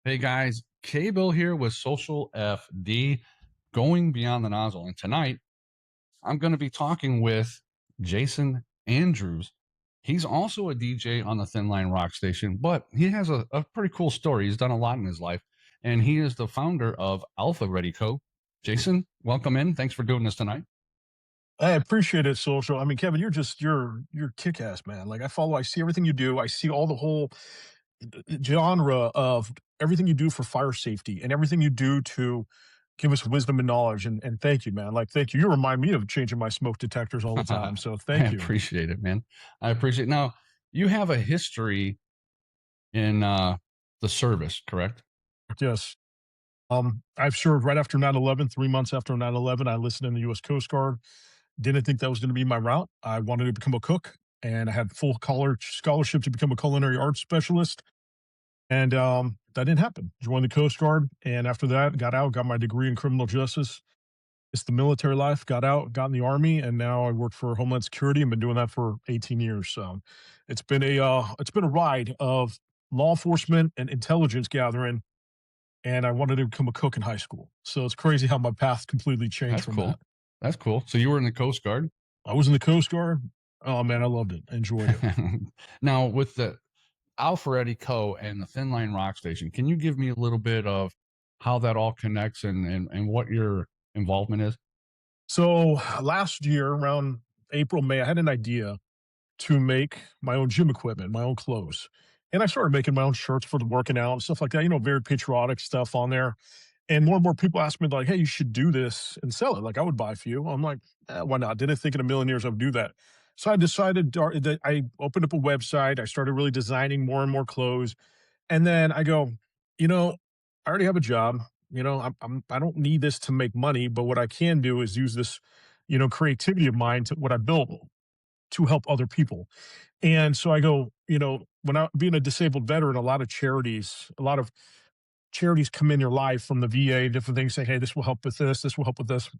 Hey guys, K-Bill here with Social FD, going beyond the nozzle. And tonight, I'm going to be talking with Jason Andrews. He's also a DJ on the Thinline rock station, but he has a pretty cool story. He's done a lot in his life, and he is the founder of Alpha Ready Co. Jason, welcome in. Thanks for doing this tonight. I appreciate it, social. I mean, Kevin, you're kick ass, man. Like I see everything you do. I see all the whole genre of everything you do for fire safety and everything you do to give us wisdom and knowledge. And thank you, man. Like thank you. You remind me of changing my smoke detectors all the time. So I thank you. appreciate it, man. I appreciate it. Now, you have a history in the service, correct? Yes. I've served right after 9/11. 3 months after 9/11, I listened in the U.S. Coast Guard. Didn't think that was going to be my route. I wanted to become a cook, and I had full college scholarship to become a culinary arts specialist. And that didn't happen. Joined the Coast Guard, and after that, got out, got my degree in criminal justice. It's the military life. Got out, got in the army, and now I work for Homeland Security and been doing that for 18 years. So it's been a ride of law enforcement and intelligence gathering. And I wanted to become a cook in high school. So it's crazy how my path completely changed That's from cool. that. That's cool. So you were in the Coast Guard? I was in the Coast Guard. Oh man, I loved it. I enjoyed it. Now, with the Alpharetti Co. and the Thin Line Rock Station, can you give me a little bit of how that all connects and what your involvement is? So last year, around April, May, I had an idea to make my own gym equipment, my own clothes. And I started making my own shirts for the working out and stuff like that, very patriotic stuff on there. And more people ask me, like, hey, you should do this and sell it. Like, I would buy a few. I'm like, why not? Didn't think in a million years I would do that. So I decided that I opened up a website. I started really designing more and more clothes. And then I go, I already have a job. I don't need this to make money, but what I can do is use this, creativity of mine to what I built to help other people. And so I go, when I being a disabled veteran, a lot of charities come in your life from the VA, different things say, hey, this will help with this will help with this.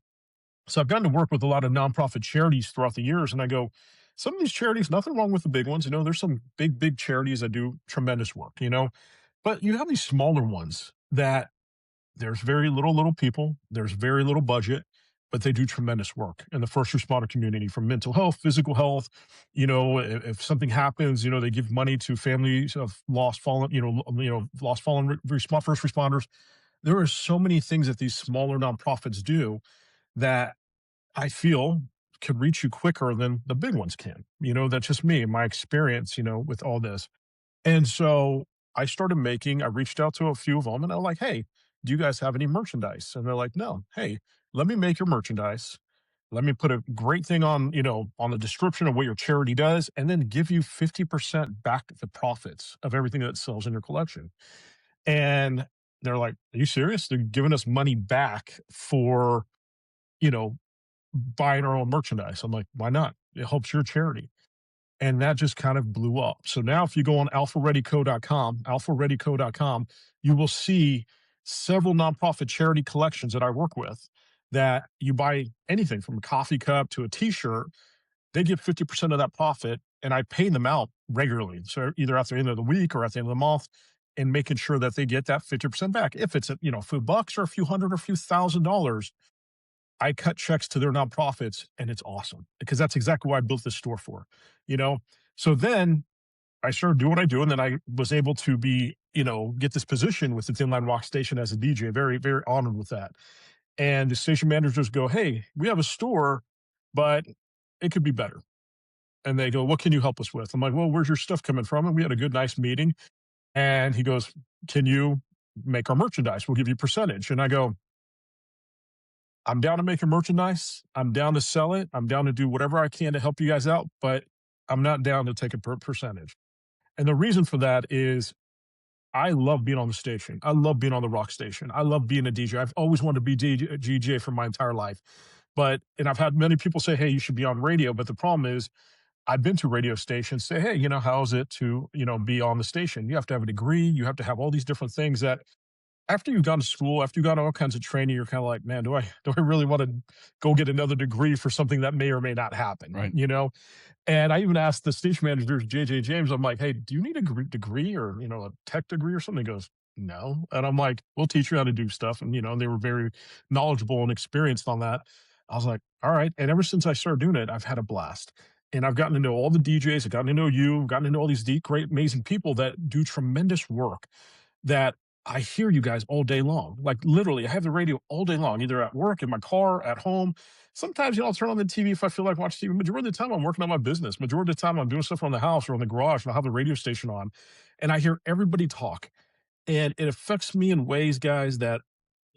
So I've gotten to work with a lot of nonprofit charities throughout the years. And I go, some of these charities, nothing wrong with the big ones. There's some big charities that do tremendous work, but you have these smaller ones that there's very little people, there's very little budget, but they do tremendous work in the first responder community from mental health, physical health. If something happens, they give money to families of lost fallen, lost fallen first responders. There are so many things that these smaller nonprofits do that I feel could reach you quicker than the big ones can. That's just me, my experience, with all this. And so I reached out to a few of them and I'm like, hey, do you guys have any merchandise? And they're like, no. Hey, let me make your merchandise. Let me put a great thing on, on the description of what your charity does, and then give you 50% back the profits of everything that sells in your collection. And they're like, are you serious? They're giving us money back for, you know, buying our own merchandise. I'm like, why not? It helps your charity. And that just kind of blew up. So now if you go on alphareadyco.com, you will see several nonprofit charity collections that I work with that you buy anything from a coffee cup to a t-shirt, they get 50% of that profit and I pay them out regularly. So either at the end of the week or at the end of the month and making sure that they get that 50% back. If it's a few bucks or a few hundred or a few $1,000s, I cut checks to their nonprofits and it's awesome because that's exactly what I built this store for, you know? So then I started doing what I do. And then I was able to get this position with the Thinline Rock Station as a DJ. Very, very honored with that. And the station managers go, hey, we have a store, but it could be better. And they go, what can you help us with? I'm like, well, where's your stuff coming from? And we had a good, nice meeting. And he goes, can you make our merchandise? We'll give you a percentage. And I go, I'm down to make a merchandise. I'm down to sell it. I'm down to do whatever I can to help you guys out, but I'm not down to take a percentage. And the reason for that is I love being on the station. I love being on the rock station. I love being a DJ. I've always wanted to be a DJ for my entire life. And I've had many people say, hey, you should be on radio. But the problem is I've been to radio stations say, hey, how is it to, be on the station? You have to have a degree. You have to have all these different things that after you've gone to school, after you've got all kinds of training, you're kind of like, man, do I really want to go get another degree for something that may or may not happen, Right. And I even asked the station manager, JJ James, I'm like, hey, do you need a degree or, a tech degree or something? He goes, no. And I'm like, we'll teach you how to do stuff. And, they were very knowledgeable and experienced on that. I was like, all right. And ever since I started doing it, I've had a blast. And I've gotten to know all the DJs, I've gotten to know you, gotten to know all these deep, great, amazing people that do tremendous work that I hear you guys all day long. Like literally, I have the radio all day long, either at work, in my car, at home. Sometimes, I'll turn on the TV if I feel like watching TV. Majority of the time, I'm working on my business. Majority of the time, I'm doing stuff around the house or in the garage, and I'll have the radio station on. And I hear everybody talk. And it affects me in ways, guys, that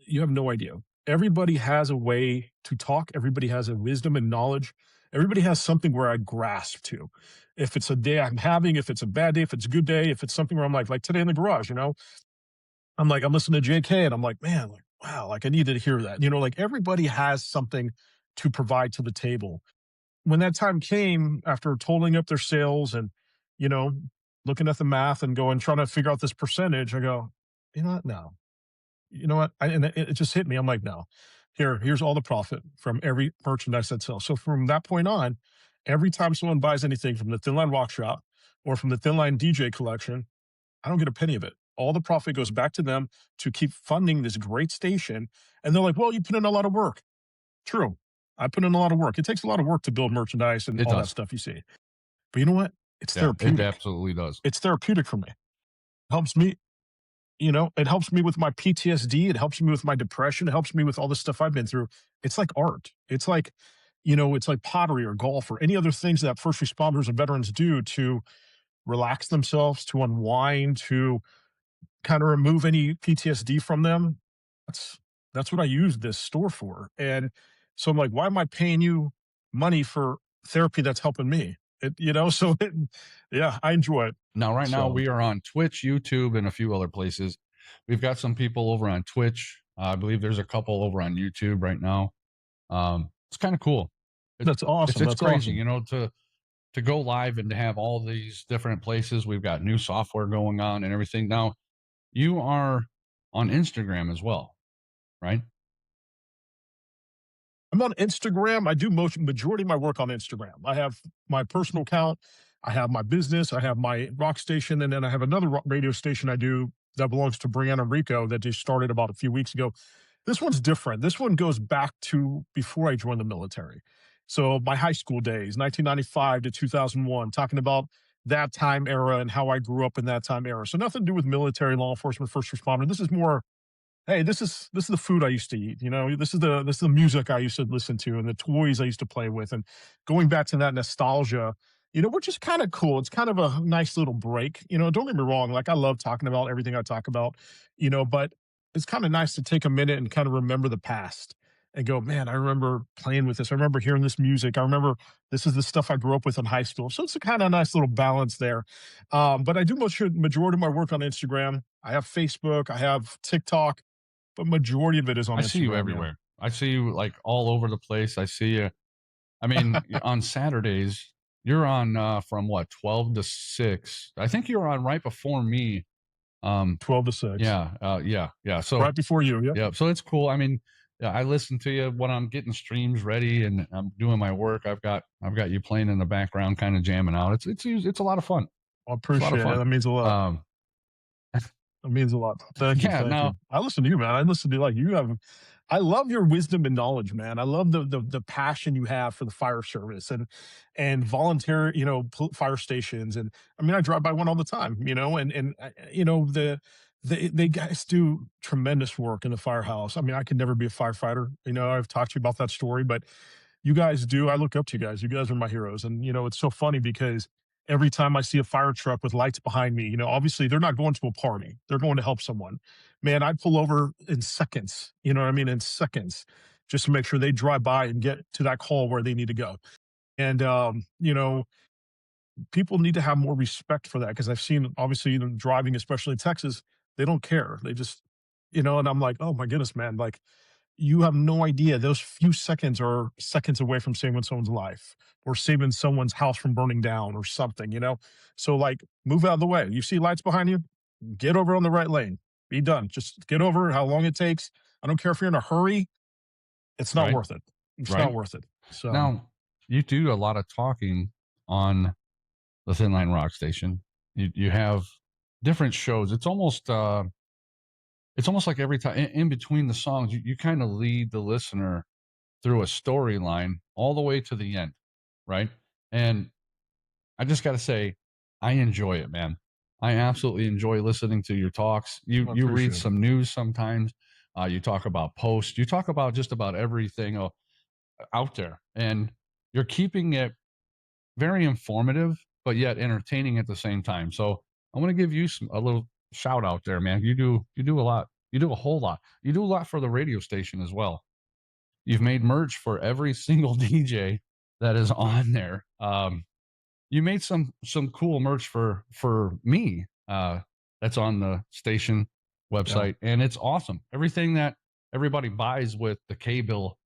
you have no idea. Everybody has a way to talk. Everybody has a wisdom and knowledge. Everybody has something where I grasp to. If it's a day I'm having, if it's a bad day, if it's a good day, if it's something where I'm like today in the garage, I'm like, I'm listening to JK and I'm like, man, like, wow, like I needed to hear that. Like everybody has something to provide to the table. When that time came after totaling up their sales and, you know, looking at the math and going, trying to figure out this percentage, I go, you know what? No, you know what? And it just hit me. I'm like, no, here's all the profit from every merchandise that sells. So from that point on, every time someone buys anything from the Thinline Rock Shop or from the Thinline DJ collection, I don't get a penny of it. All the profit goes back to them to keep funding this great station. And they're like, well, you put in a lot of work. True. I put in a lot of work. It takes a lot of work to build merchandise and It all that does. stuff you see. But you know what? It's Yeah, it therapeutic. absolutely does. It's therapeutic for me. Helps me, it helps me with my PTSD. It helps me with my depression. It helps me with all the stuff I've been through. It's like art. It's like pottery or golf or any other things that first responders and veterans do to relax themselves, to unwind, to kind of remove any PTSD from them. That's that's what I use this store for. And so I'm like, why am I paying you money for therapy that's helping me? Yeah, I enjoy it. Now, right now, So we are on Twitch, YouTube, and a few other places. We've got some people over on Twitch. I believe there's a couple over on YouTube right now. It's kind of cool. It, that's awesome. it's That's crazy, awesome. to go live and to have all these different places. We've got new software going on and everything. Now, you are on Instagram as well, right? I'm on Instagram. I do majority of my work on Instagram. I have my personal account. I have my business. I have my rock station, and then I have another radio station I do that belongs to Brianna Rico that just started about a few weeks ago. This one's different. This one goes back to before I joined the military. So my high school days, 1995 to 2001, talking about that time era and how I grew up in that time era. So nothing to do with military, law enforcement, first responder. This is more, hey, this is the food I used to eat. This is the music I used to listen to and the toys I used to play with, and going back to that nostalgia. Which is kind of cool. It's kind of a nice little break. Don't get me wrong. Like I love talking about everything I talk about. But it's kind of nice to take a minute and kind of remember the past and go, man, I remember playing with this. I remember hearing this music. I remember this is the stuff I grew up with in high school. So it's a kind of nice little balance there. But I do majority of my work on Instagram. I have Facebook. I have TikTok, but majority of it is on I see you Instagram, man. everywhere. I see you like all over the place. I see you. I mean, on Saturdays, you're on from what, 12 to 6. I think you're on right before me. 12 to 6. Yeah. So, Right before you, yep. yeah, so it's cool. I mean, yeah, I listen to you when I'm getting streams ready and I'm doing my work. I've got you playing in the background, kind of jamming out. It's a lot of fun. I It's a lot of appreciate it. fun. That means a lot. Um, That means a lot. Thank you, yeah. thank Now you. I listen to you, man. I listen to like you have. I love your wisdom and knowledge, man. I love the passion you have for the fire service and volunteer, fire stations. And I mean, I drive by one all the time, they guys do tremendous work in the firehouse. I mean, I could never be a firefighter. I've talked to you about that story, but you guys do. I look up to you guys. You guys are my heroes. And, it's so funny because every time I see a fire truck with lights behind me, obviously they're not going to a party. They're going to help someone. Man, I pull over in seconds, you know what I mean? In seconds, just to make sure they drive by and get to that call where they need to go. And, people need to have more respect for that because I've seen, obviously, driving, especially in Texas, they don't care. They just, and I'm like, oh my goodness, man, like, you have no idea. Those few seconds are seconds away from saving someone's life or saving someone's house from burning down or something. So, like, move out of the way. You see lights behind you, get over on the right lane. Be done. Just get over how long it takes. I don't care if you're in a hurry. It's not right, worth it. It's not right. worth it. So, Now you do a lot of talking on the Thin Line Rock Station. You have different shows. It's almost it's almost like every time in between the songs, you kind of lead the listener through a storyline all the way to the end, right? And I just got to say, I enjoy it, man. I absolutely enjoy listening to your talks. You I you read appreciate it. some news sometimes. You talk about posts. You talk about just about everything out there, and you're keeping it very informative, but yet entertaining at the same time. So I want to give you a little shout out there, man. You do a lot. You do a whole lot. You do a lot for the radio station as well. You've made merch for every single DJ that is on there. You made some cool merch for me. That's on the station Yeah. website, and it's awesome. Everything that everybody buys with the K bill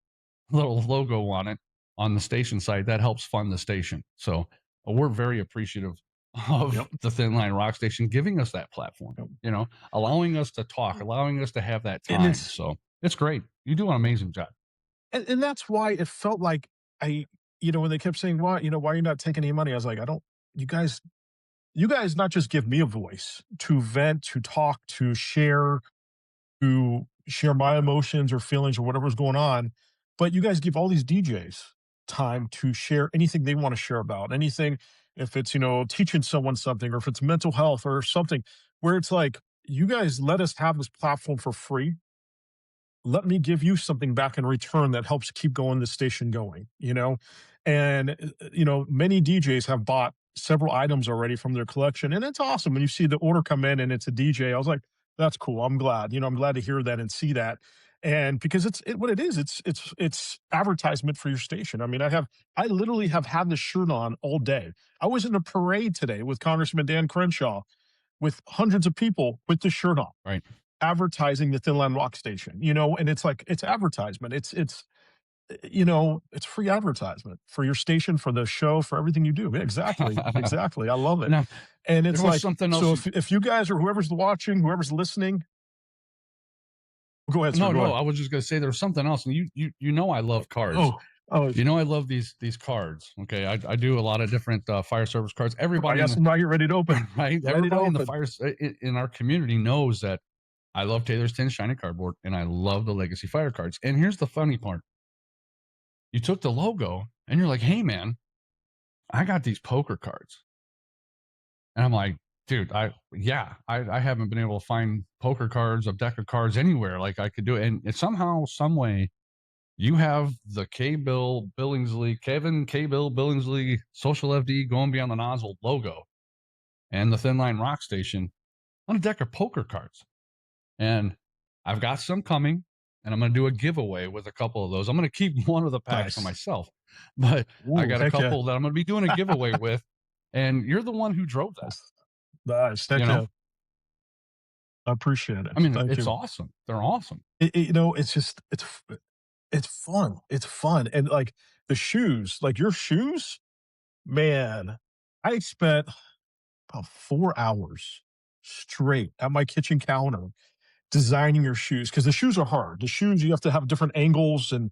little logo on it on the station site that helps fund the station. So we're very appreciative of Yep. the Thin Line Rock Station giving us that platform. Yep. Allowing us to talk, allowing us to have that And time. it's So it's great. You do an amazing job. and that's why it felt like I, when they kept saying, "Why, why are you not taking any money?" I was like, "I don't. You guys, you guys, not just give me a voice to vent, to talk, to share my emotions or feelings or whatever's going on, but you guys give all these DJs time to share anything they want to share about anything. If it's teaching someone something, or if it's mental health or something, where it's like you guys let us have this platform for free, let me give you something back in return that helps keep going the station going. And many DJs have bought several items already from their collection, and it's awesome when you see the order come in and it's a DJ. I was like, that's cool. I'm glad. I'm glad to hear that and see that. And because what it is, it's advertisement for your station. I mean, I literally have had this shirt on all day. I was in a parade today with Congressman Dan Crenshaw with hundreds of people with the shirt on, Right. advertising the Thin Line Rock Station, and it's like it's advertisement. It's free advertisement for your station, for the show, for everything you do. Yeah, exactly, exactly. I love it. Now, And there it's was like, something so else. if you guys or whoever's watching, whoever's listening, go ahead, sir. No, Go no, ahead. I was just gonna say there was something else, and you know I love cards. Oh, oh, I love these cards. Okay, I do a lot of different fire service cards. I Everybody got in the some right here ready to open. right, Ready to everybody in the open. fire in our community knows that I love Taylor's Tin Shiny Cardboard, and I love the Legacy Fire cards. And here's the funny part: you took the logo, and you're like, "Hey, man, I got these poker cards," and I'm like, "Dude, I haven't been able to find poker cards, a deck of cards anywhere like I could do it." And it's somehow, some way, you have the Kevin K Bill Billingsley Social FD Going Beyond the Nozzle logo and the Thin Line Rock Station on a deck of poker cards. And I've got some coming, and I'm going to do a giveaway with a couple of those. I'm going to keep one of the packs for Nice. myself, but I Ooh, got a heck yeah. couple that I'm going to be doing a giveaway with. And you're the one who drove that, Nice. Nice. you Heck know? yeah. I appreciate it. I mean, Thank it's you. awesome. They're awesome. It's just it's fun. It's fun. And like the shoes, like your shoes, man, I spent about 4 hours straight at my kitchen counter designing your shoes because the shoes are hard. The shoes, you have to have different angles, and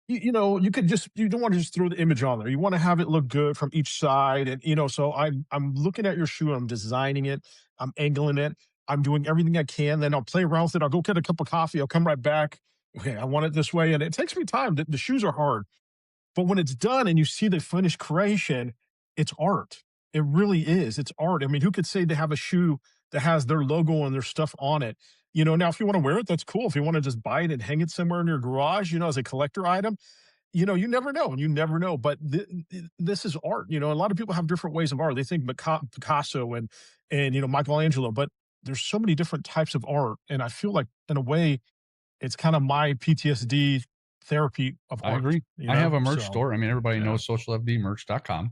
you don't want to just throw the image on there. You want to have it look good from each side. And so I'm looking at your shoe, I'm designing it, I'm angling it, I'm doing everything I can. Then I'll play around with it. I'll go get a cup of coffee. I'll come right back. Okay, I want it this way. And it takes me time. The shoes are hard. But when it's done and you see the finished creation, it's art. It really is. It's art. I mean, who could say they have a shoe that has their logo and their stuff on it? Now if you want to wear it, that's cool. If you want to just buy it and hang it somewhere in your garage, as a collector item, you never know. You never know. But this is art. A lot of people have different ways of art. They think Picasso and Michelangelo, but there's so many different types of art. And I feel like in a way, it's kind of my PTSD therapy of I art, agree. I have a merch So store. I mean, everybody yeah. knows socialfdmerch.com.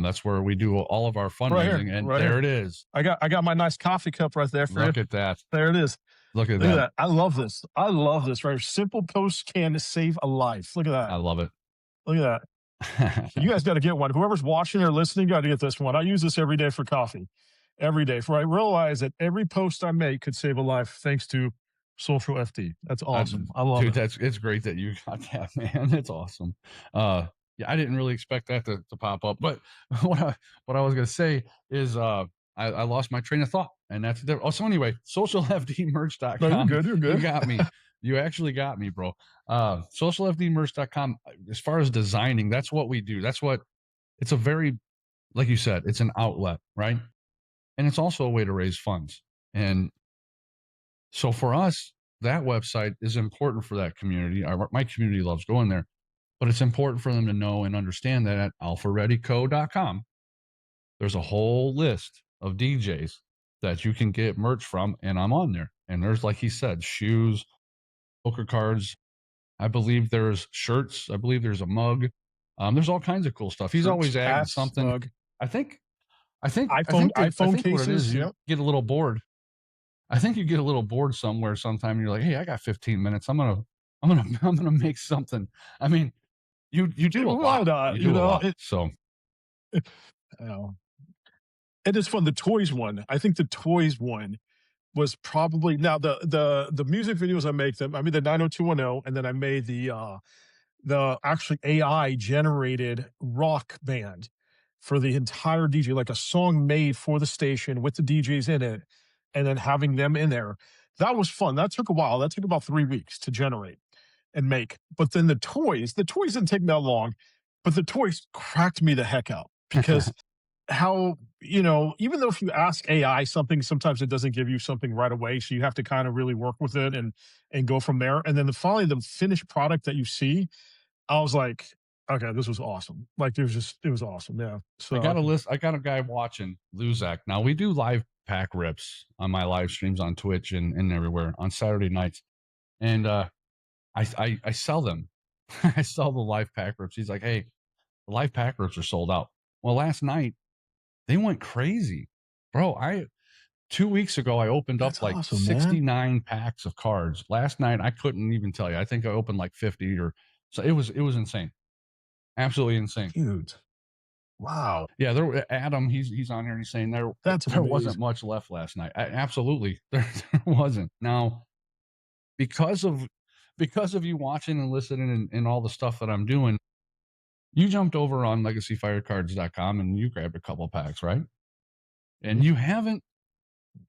That's where we do all of our Right here, fundraising. And right here. there it is. I got my nice coffee cup right there for you. Look at that. There it is. Look at Look at that. that. I love this. I love this right here. Simple post can to save a life. Look at that. I love it. Look at that. You guys got to get one. Whoever's watching or listening, got to get this one. I use this every day for coffee. Every day. For I realize that every post I make could save a life thanks to Social FD. That's I, awesome. I love dude, it. it's great that you got that, man. It's awesome. Yeah, I didn't really expect that to pop up. But what I was gonna say is I lost my train of thought And that's there. Oh, so anyway, No, you're socialfdmerch.com. good. You're You good. got me. You actually got me, bro. Socialfdmerch.com. As far as designing, that's what we do. That's what it's a very, like you said, it's an outlet, right? And it's also a way to raise funds. And so for us, that website is important for that community. My community loves going there, but it's important for them to know and understand that at alphareadyco.com, there's a whole list of DJs that you can get merch from, and I'm on there. And there's, like he said, shoes, poker cards. I believe there's shirts. I believe there's a mug. There's all kinds of cool stuff. He's Shirts, always adding hats, something. mug, I think, I think, I iPhone think that I iPhone think what it cases. is, you Yep. get a little bored. I think you get a little bored somewhere sometime. And you're like, hey, I got 15 minutes. I'm gonna make something. I mean, you do a Why lot. not? You do a lot. It, So oh, it is fun. The toys one. I think the toys one was probably now the music videos I make them. I made the 90210, and then I made the actually AI generated rock band for the entire DJ, like a song made for the station with the DJs in it, and then having them in there. That was fun. That took a while. That took about 3 weeks to generate and make. But then the toys didn't take that long, but the toys cracked me the heck out because how, even though if you ask AI something, sometimes it doesn't give you something right away. So you have to kind of really work with it and go from there. And then finally the finished product that you see, I was like, okay, this was awesome. Like it was awesome. Yeah. I So got a list. I got a guy watching Luzak. Now we do live pack rips on my live streams on Twitch and everywhere on Saturday nights, and I sell them. I sell the live pack rips. He's like, hey, the live pack rips are sold out. Well, last night they went crazy, bro. I 2 weeks ago I opened up that's like awesome, man. 69 packs of cards. Last night I couldn't even tell you. I think I opened like 50 or so. It was insane, absolutely insane. Dude. Wow. Yeah, Adam. He's on here. And he's saying there That's there wasn't amazing. much left last night. Absolutely, there wasn't. Now because of you watching and listening and all the stuff that I'm doing, you jumped over on legacyfirecards.com and you grabbed a couple packs, right? And Mhm. you haven't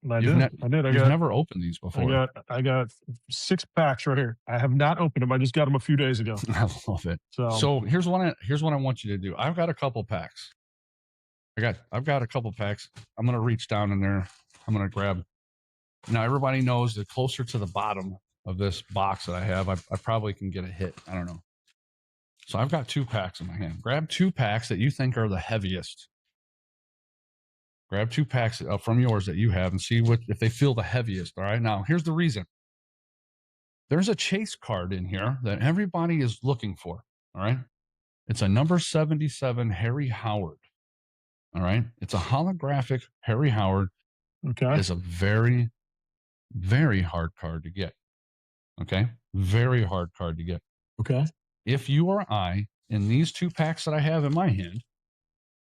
I did. I did. you've never opened these before. I got 6 packs right here. I have not opened them. I just got them a few days ago. I love it. So So here's what I want you to do. I've got a couple packs. I've got a couple packs. I'm gonna reach down in there. I'm gonna grab. Now everybody knows the closer to the bottom of this box that I have, I probably can get a hit. I don't know. So I've got 2 packs in my hand. Grab 2 packs that you think are the heaviest. Grab 2 packs from yours that you have and see what if they feel the heaviest. All right. Now here's the reason. There's a chase card in here that everybody is looking for. All right. It's a number 77 Harry Howard. All right. It's a holographic Harry Howard. okay. Is a very, very hard card to get. Okay. Very hard card to get. Okay. If you or I, in these 2 packs that I have in my hand,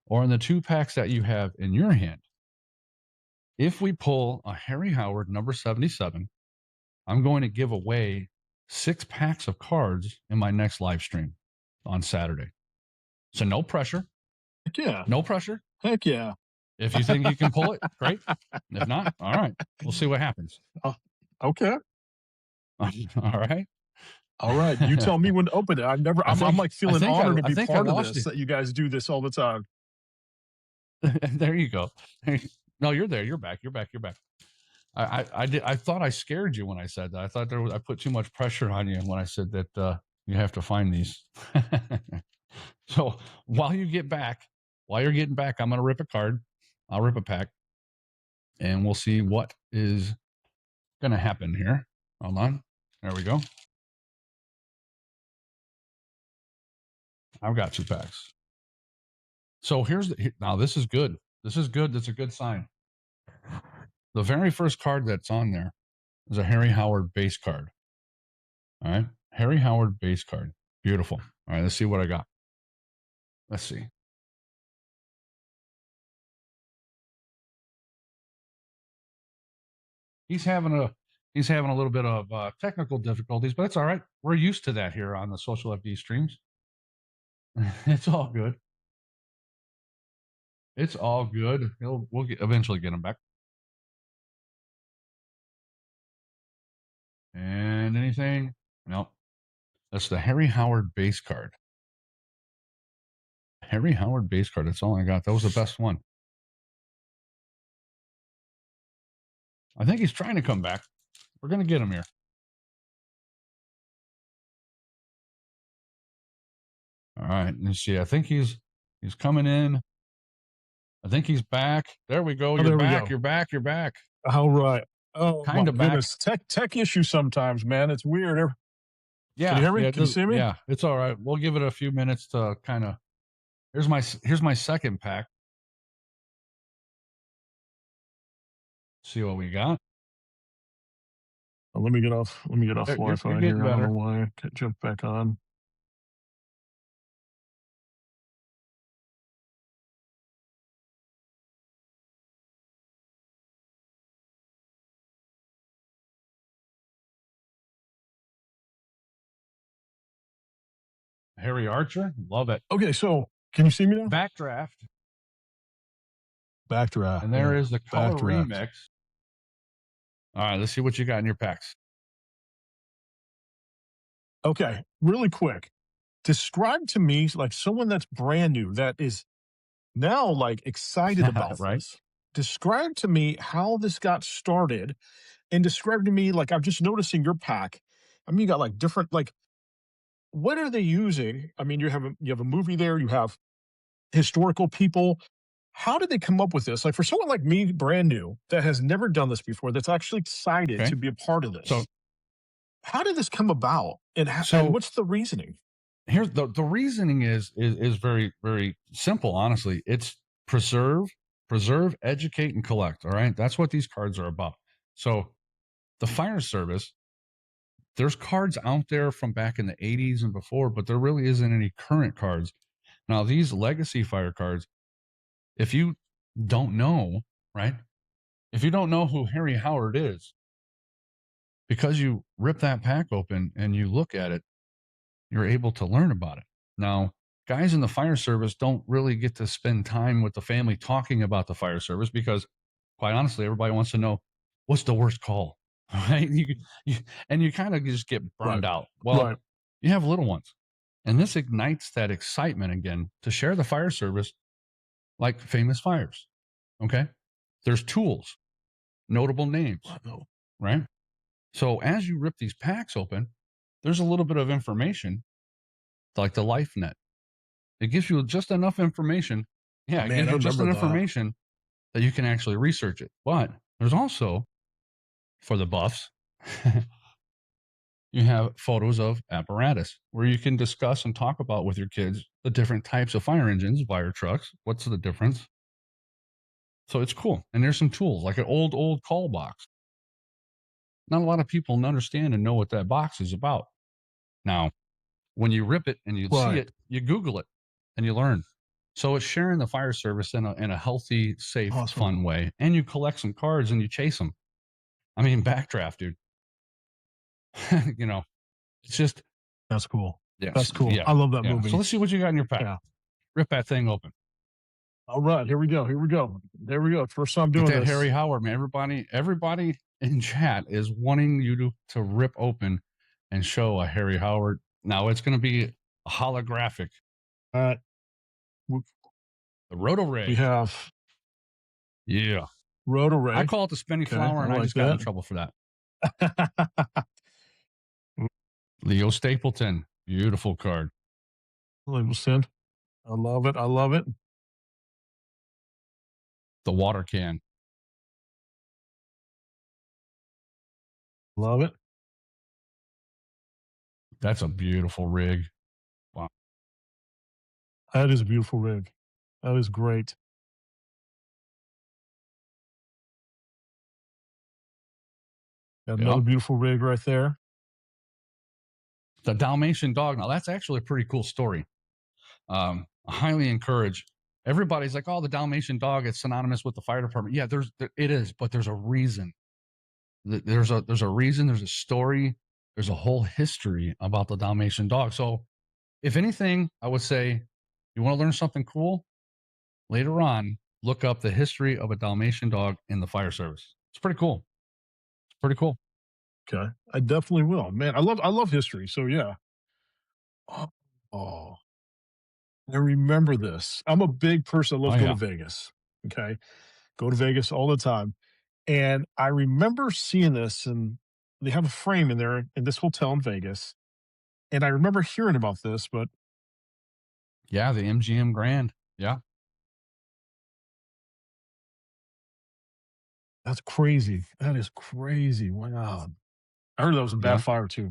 or in the 2 packs that you have in your hand, if we pull a Harry Howard number 77, I'm going to give away 6 packs of cards in my next live stream on Saturday. So no pressure. Heck yeah. No pressure. Heck yeah. If you think you can pull it, great. If not, all right. We'll see what happens. Okay. All right. All right. You tell me when to open it. I'm like feeling honored to be part of this, that you guys do this all the time. There you go. No, you're there. You're back. You're back. You're back. I thought I scared you when I said that. I thought I put too much pressure on you when I said that you have to find these. So while you're getting back, I'm gonna rip a card. I'll rip a pack, and we'll see what is gonna happen here. Hold on. There we go. I've got 2 packs. So now this is good. This is good. That's a good sign. The very first card that's on there is a Harry Howard base card. All right. Harry Howard base card. Beautiful. All right. Let's see what I got. Let's see. He's having a little bit of technical difficulties, but it's all right. We're used to that here on the Social FD streams. It's all good. It's all good. We'll eventually get him back. And anything? Nope. That's the Harry Howard base card. Harry Howard base card. That's all I got. That was the best one. I think he's trying to come back. We're going to get him here. All right. Let's see. I think he's coming in. I think he's back. There we go. Oh, You're there we back. go. You're back. You're back. All right. Oh Kind my of back. goodness. Tech issues sometimes, man. It's weird. Can you Yeah. hear me? Yeah. Can you see me? Yeah. It's all right. We'll give it a few minutes to kind of. Here's my second pack. See what we got. Oh, let me get off. Let me get off You're Wi-Fi getting here. I don't know better. why I can't jump back on. Harry Archer. Love it. Okay, so can you see me now? Backdraft. Backdraft. And there Yeah, is the color backdraft. remix. All right. Let's see what you got in your packs. Okay, really quick. Describe to me like someone that's brand new that is now like excited about Right. this. Describe to me how this got started and describe to me like I'm just noticing your pack. I mean, you got like different like what are they using? I mean, you have a movie there, you have historical people. How did they come up with this? Like for someone like me, brand new, that has never done this before, that's actually excited Okay. to be a part of So this. How did this come about? And so what's the reasoning? here's the reasoning is very, very simple, honestly. It's preserve, educate, and collect. All right. That's what these cards are about. So the fire service, there's cards out there from back in the 80s and before, but there really isn't any current cards. Now, these legacy fire cards, if you don't know, right? If you don't know who Harry Howard is, because you rip that pack open and you look at it, you're able to learn about it. Now, guys in the fire service don't really get to spend time with the family talking about the fire service because, quite honestly, everybody wants to know what's the worst call, right? You and you kind of just get Right. burned out. Well, Right. you have little ones, and this ignites that excitement again to share the fire service like famous fires. Okay, there's tools, notable names, Wow. right? So as you rip these packs open, there's a little bit of information like the life net. It gives you just enough information. Yeah, it Man, gives I you just remember enough that. information that you can actually research it. But there's also, for the buffs, you have photos of apparatus where you can discuss and talk about with your kids the different types of fire engines, fire trucks. What's the difference? So it's cool. And there's some tools like an old call box. Not a lot of people understand and know what that box is about. Now, when you rip it and you see Right. it, you Google it and you learn. So it's sharing the fire service in a healthy, safe, Awesome. fun way. And you collect some cards and you chase them. I mean, backdraft, dude. you know, it's just That's cool. yes, That's cool. yeah, I love that yeah. So movie. let's see what you got in your pack. Yeah. Rip that thing open. All right. Here we go. Here we go. There we go. First time Get doing that Harry this. Howard, man. Everybody in chat is wanting you to rip open and show a Harry Howard. Now it's going to be a holographic. All right. The Roto We Ray. have Yeah. Roto I Ray. call it the spinny Okay. flower, I and I like just got in that. trouble for that. Leo Stapleton. Beautiful card. Label send. I love it. I love it. The water can. Love it. That's a beautiful rig. Wow. That is a beautiful rig. That is great. Got Yeah. another beautiful rig right there. The Dalmatian dog. Now, that's actually a pretty cool story. I highly encourage. Everybody's like, oh, the Dalmatian dog, it's synonymous with the fire department. Yeah, it is, but there's a reason. There's a reason, there's a story, there's a whole history about the Dalmatian dog. So if anything, I would say you want to learn something cool later on, look up the history of a Dalmatian dog in the fire service. It's pretty cool. It's pretty cool. Okay. I definitely will. Man, I love history. So yeah. Oh, oh, I remember this. I'm a big person that Oh loves going to yeah, Vegas. Okay. Go to Vegas all the time. And I remember seeing this, and they have a frame in there in this hotel in Vegas. And I remember hearing about this, but yeah. The MGM Grand. Yeah, that's crazy. That is crazy. Wow. I heard that was a bad yeah. fire too.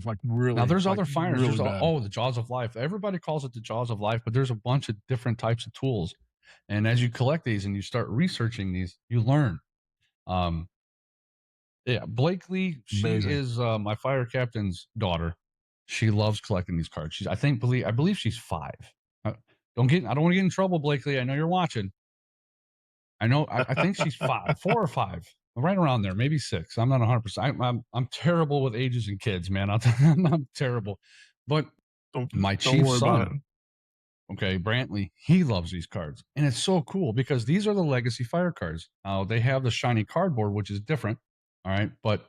Now there's Like other fires. really There's bad. oh, the jaws of life. Everybody calls it the jaws of life, but there's a bunch of different types of tools. And as you collect these and you start researching these, you learn. Um, yeah, Blakely, she Amazing. is my fire captain's daughter. She loves collecting these cards. I believe she's 5. Uh, I don't want to get in trouble, Blakely. I know you're watching. I think she's 5, 4 or 5, right around there, maybe 6. I'm not 100%. I'm terrible with ages and kids, man. I'm terrible. But Don't my don't chief worry about son, it. okay, Brantley, he loves these cards. And it's so cool because these are the legacy fire cards. Now they have the shiny cardboard, which is different. All right. But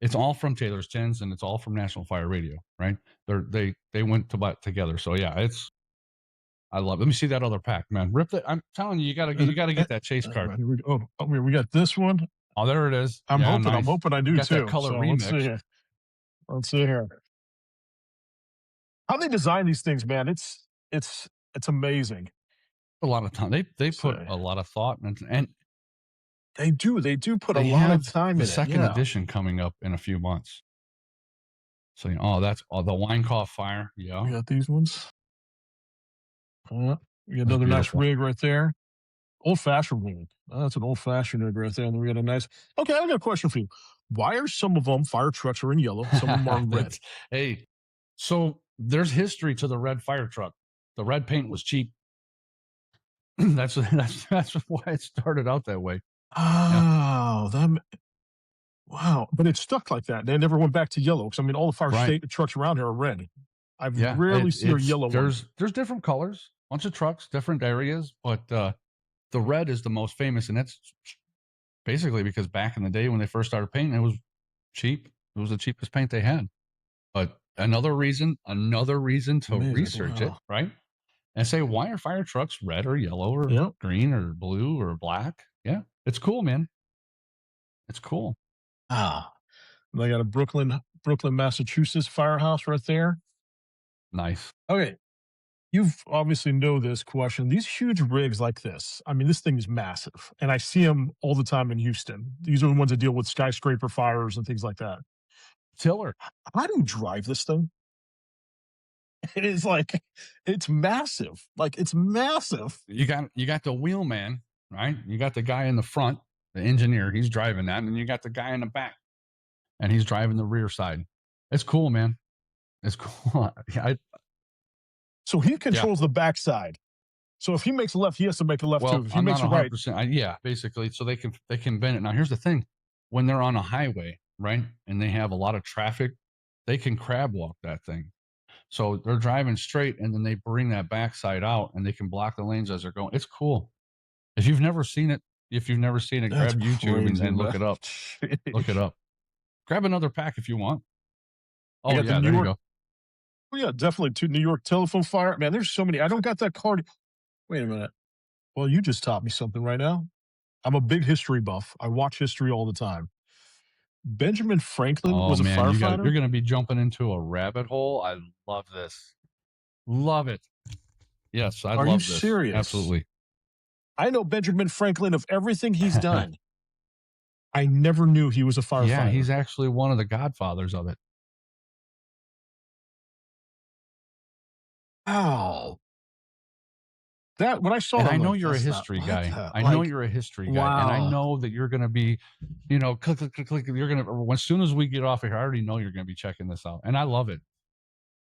it's all from Taylor's Tins and it's all from National Fire Radio, right? They went together. So yeah, I love it. Let me see that other pack, man. Rip that. I'm telling you, Uh, you gotta uh, get that chase card. Here we go. We got this one. Oh, there it is. I'm Yeah, hoping. I'm nice. hoping I You do got that too. color So let's see remix. here. Let's see here. How they design these things, man. It's amazing. A lot of time. They So put a lot of thought and they do. They do put a they lot of have time the in it. second Yeah. edition coming up in a few months. So oh, that's the wine cough fire. Yeah, We got these ones. We got that's another nice beautiful. rig right there. Old fashioned rig. That's an old fashioned rig right there. And then we got a nice. Okay, I got a question for you. Why are some of them fire trucks are in yellow? Some of them are in red. That's hey. So there's history to the red fire truck. The red paint was cheap. That's why it started out that way. Yeah, Oh, that wow. But it's stuck like that. They never went back to yellow. Because I mean, all the fire right. state trucks around here are red. I Yeah, rarely see a it's yellow one. there's different colors, bunch of trucks, different areas, but the red is the most famous, and that's basically because back in the day when they first started painting, it was cheap. It was the cheapest paint they had. But another reason to Amazing. research it, Wow. right? And say, why are fire trucks red or yellow or Yep. green or blue or black? Yeah, it's cool, man. It's cool. Ah. They got a Brooklyn, Massachusetts firehouse right there. Nice. Okay. You've obviously know this question. These huge rigs like this, I mean, this thing is massive. And I see them all the time in Houston. These are the ones that deal with skyscraper fires and things like that. Tiller. How do you drive this thing? It is like, it's massive. Like, it's massive. You got the wheelman, right? You got the guy in the front, the engineer, he's driving that, and you got the guy in the back, and he's driving the rear side. It's cool, man. It's cool. So he Yeah. controls the backside. So if he makes a left, he has to make a left too. Well, If he I'm not makes a right, 100%. Yeah, basically, so they can bend it. Now, here's the thing: when they're on a highway, right, and they have a lot of traffic, they can crab walk that thing. So they're driving straight, and then they bring that backside out, and they can block the lanes as they're going. It's cool. If you've never seen it, that's grab YouTube crazy, and look man. it up. Look it Sheesh. up. Grab another pack if you want. I Oh got the yeah, New there you York. go. Oh, yeah, definitely. To New York telephone fire. Man, there's so many. I don't got that card. Wait a minute. Well, you just taught me something right now. I'm a big history buff. I watch history all the time. Benjamin Franklin Oh was a man, firefighter. you're gonna be jumping into a rabbit hole. I love this. Love it. Yes, I Are you love this. serious? Absolutely. I know Benjamin Franklin of everything he's done. I never knew he was a Yeah, firefighter. he's actually one of the godfathers of it. Wow. That when I saw And that, I I'm know like, you're a that's not history what guy. the I know like. you're a history guy, and I Wow. know that you're gonna be, click, click, click, click. You're gonna as soon as we get off of here, I already know you're gonna be checking this out, and I love it.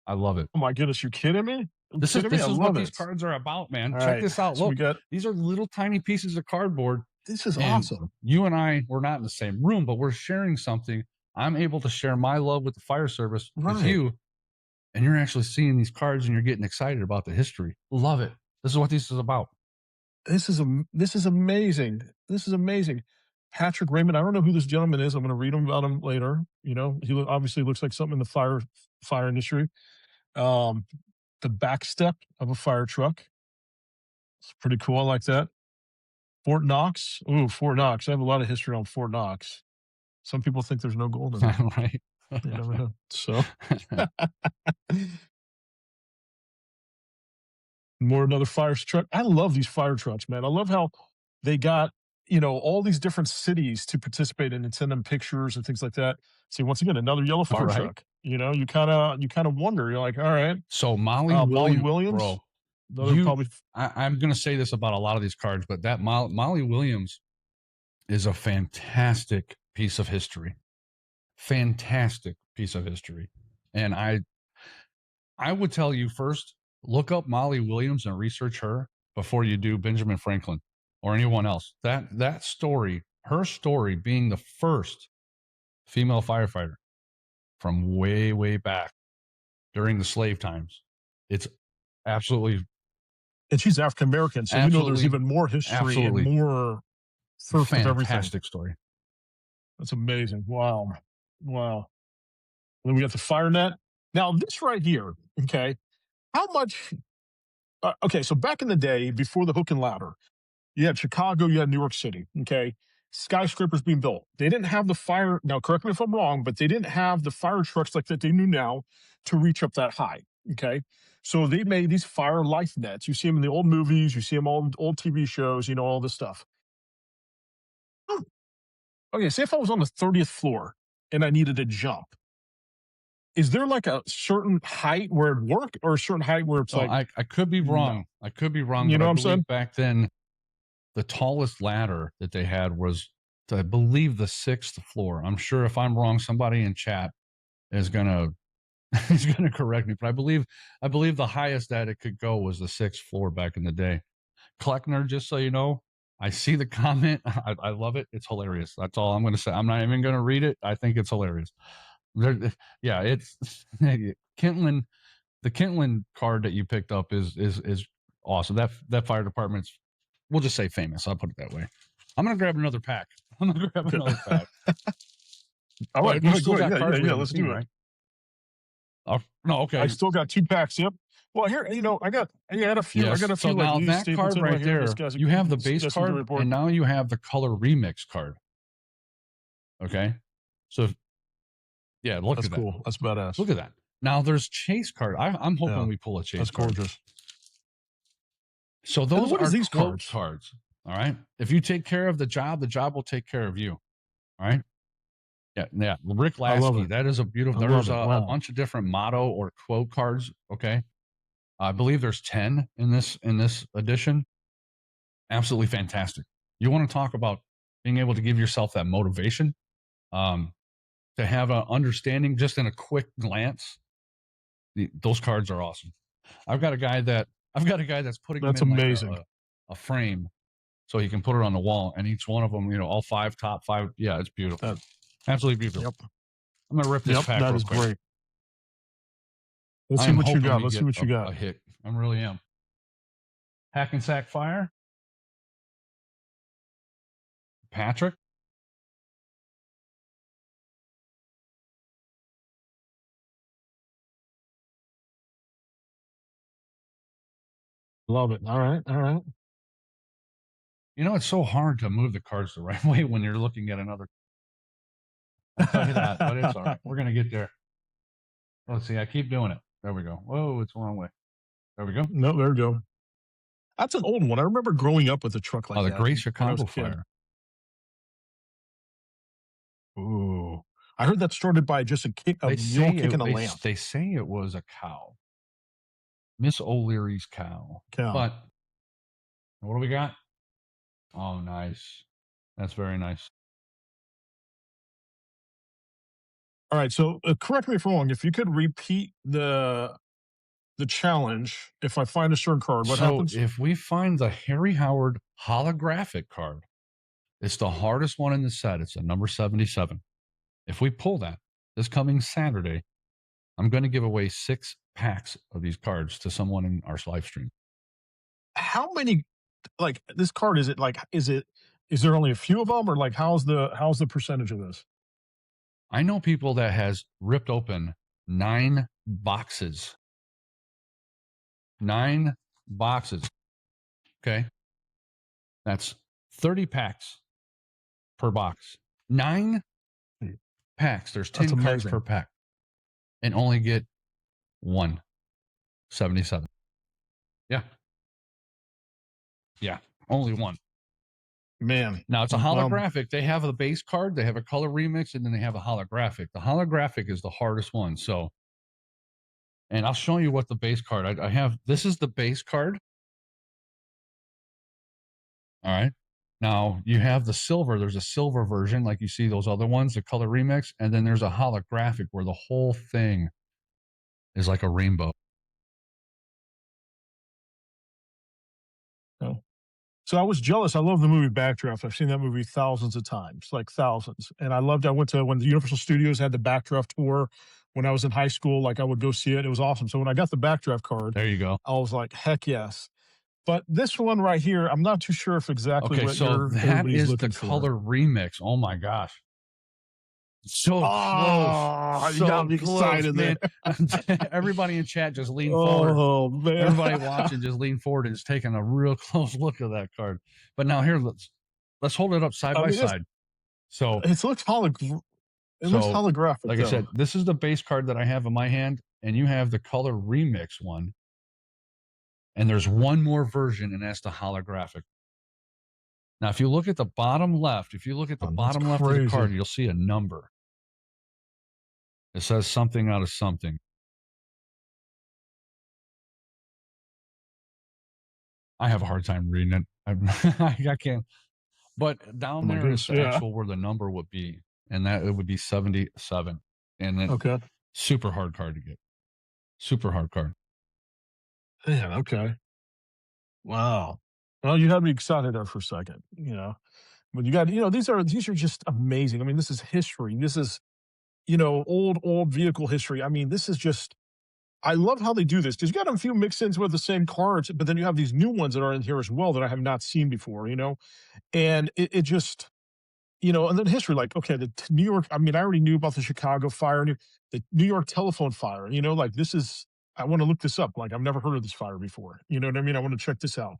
I love it. Oh my goodness, you kidding me? You This is kidding me? I this is what love these it. cards are about, man. All Check right. this out. So we Look, got these are little tiny pieces of cardboard, this is and awesome. you and I we're not in the same room, but we're sharing something. I'm able to share my love with the fire service with Right. you, and you're actually seeing these cards and you're getting excited about the history. Love it. This is what this is about. This is amazing. This is amazing. Patrick Raymond. I don't know who this gentleman is. I'm going to read him about him later. You know, obviously looks like something in the fire industry. Um, the back step of a fire truck. It's pretty cool. I like that. Fort Knox. Ooh, Fort Knox. I have a lot of history on Fort Knox. Some people think there's no gold in there. Right. You never know. So more another fire truck. I love these fire trucks, man. I love how they got, all these different cities to participate in and send them pictures and things like that. See, once again, another yellow fire Right. truck. You kind of wonder. You're like, all right, So Molly Williams, bro, another probably. I'm going to say this about a lot of these cards, but that Molly Williams is a fantastic piece of history. Fantastic piece of history. And I would tell you first, look up Molly Williams and research her before you do Benjamin Franklin or anyone else. That story, her story being the first female firefighter from way, way back during the slave times. It's absolutely, And she's African American, so there's even more history and absolutely more proof of everything. fantastic story. That's amazing. Wow, wow. And then we got the fire net. Now this right here, okay. How much? Okay, so back in the day, before the hook and ladder, you had Chicago, you had New York City. Okay, skyscrapers being built. They didn't have the fire. Now, correct me if I'm wrong, but they didn't have the fire trucks like that they knew now to reach up that high. Okay, so they made these fire life nets. You see them in the old movies. You see them all old TV shows. All this stuff. Hmm. Okay, say if I was on the 30th floor and I needed to jump, is there like a certain height where it work or a certain height where it's Oh, like I could be no? wrong. I could be wrong, You but know I what I'm believe saying? back then the tallest ladder that they had was, I believe, the 6th floor. I'm sure if I'm wrong, somebody in chat is gonna is gonna correct me. But I believe the highest that it could go was the 6th floor back in the day. Kleckner, just so you know, I see the comment. I love it. It's hilarious. That's all I'm gonna say. I'm not even gonna read it. I think it's hilarious. Yeah, it's Kentland. The Kentland card that you picked up is awesome. That fire department's, we'll just say, famous. I'll put it that way. I'm gonna grab another pack. I'm gonna grab Okay. another pack. All right, But go you ahead, go still ahead. got Yeah, yeah, cards we yeah. haven't Let's seen, do it. right? Oh, no, I okay. still got 2 packs. Yep. Well, here, I got a few. I Yes. got a So few like now Lee that card Stapleton right right here. This there, guy's you have the base suggesting the card, report. and now you have the color remix card. Okay. So yeah, look That's at that. cool. That's badass. Look at that. Now there's chase card. I'm hoping Yeah, we pull a chase that's card. gorgeous. So And then those what is are these quote cards? cards. All right. If you take care of the job will take care of you. All right. Yeah. Yeah. Rick I love Lasky. it. That is a I beautiful. love There's it. a Wow. bunch of different motto or quote cards. Okay. I believe there's 10 in this edition. Absolutely fantastic. You want to talk about being able to give yourself that motivation, um, to have an understanding just in a quick glance. Those cards are awesome. I've got a guy that's putting them That's in like amazing. a frame so he can put it on the wall, and each one of them, all top five. Yeah, it's beautiful. That Absolutely beautiful. yep. I'm gonna rip this Yep. pack That real is quick. great. Let's I see am what you hoping got. we Let's see get what you got. a hit. I really am. Hackensack Fire, Patrick. Love it. All right. All right. It's so hard to move the cards the right way when you're looking at another. I'll tell you that, but it's all right. We're gonna get there. Let's see. I keep doing it. There we go. Whoa, it's the wrong way. There we go. No, there we go. That's an old one. I remember growing up with a truck like Oh, the that Great when I was Chicago a kid. Fire. Ooh. I heard that started by just a They mule say kicking it. a lamp. They say it was a cow, Miss O'Leary's cow. Cow. But what do we got? Oh, nice. That's very nice. All right. So correct me if I'm wrong. If you could repeat the challenge, if I find a certain card, what So happens? if we find the Harry Howard holographic card, it's the hardest one in the set. It's a number 77. If we pull that this coming Saturday, I'm going to give away 6 packs of these cards to someone in our live stream. How many? Like this card? Is it Is there only a few of them, or like how's the percentage of this? I know people that has ripped open 9 boxes. 9 boxes. Okay. That's 30 packs per box. 9 packs. There's That's 10 cards per amazing. pack and only get 177. Yeah. Yeah. Only one. Man, Now it's a well, holographic. They have a base card, they have a color remix, and then they have a holographic. The holographic is the hardest one. So, and I'll show you what the base card I have. This is the base card. All right. Now you have the silver. There's a silver version, like you see those other ones, the color remix, and then there's a holographic where the whole thing is like a rainbow. no. So I was jealous. I love the movie Backdraft. I've seen that movie thousands of times, like thousands. And I loved. I went to when the Universal Studios had the Backdraft tour when I was in high school. Like I would go see it. It was awesome. So when I got the Backdraft card, There you go. I was like, heck yes. But this one right here, I'm not too sure if exactly Okay, what so that everybody's is the looking for. color remix. Oh my gosh. So close. Oh, you got So me close, excited there. man. Everybody in chat just lean forward. Oh man. Everybody watching just lean forward and is taking a real close look at that card. But now here, let's hold it up side I by mean, side. So it's looks it looks so holographic like I though. said, this is the base card that I have in my hand, and you have the color remix one. And there's one more version, and that's the holographic. Now, if you look at the bottom left, if you look at the That's bottom left of the card, crazy. you'll see a number. It says something out of something. I have a hard time reading it. I can't. But Oh down my there is goodness. the Yeah. actual where the number would be, and that it would be 77. And then Okay. super hard card to get. Super hard card. Man, okay. Wow. Well, you had me excited there for a second, But you got, these are just amazing. I mean, this is history. This is, old vehicle history. I mean, this is just I love how they do this because you got a few mix-ins with the same cards, but then you have these new ones that are in here as well that I have not seen before. And it just, and then history, like, okay, New York, I mean, I already knew about the Chicago fire, the New York telephone fire, like this is, I want to look this up. Like, I've never heard of this fire before. You know what I mean? I want to check this out.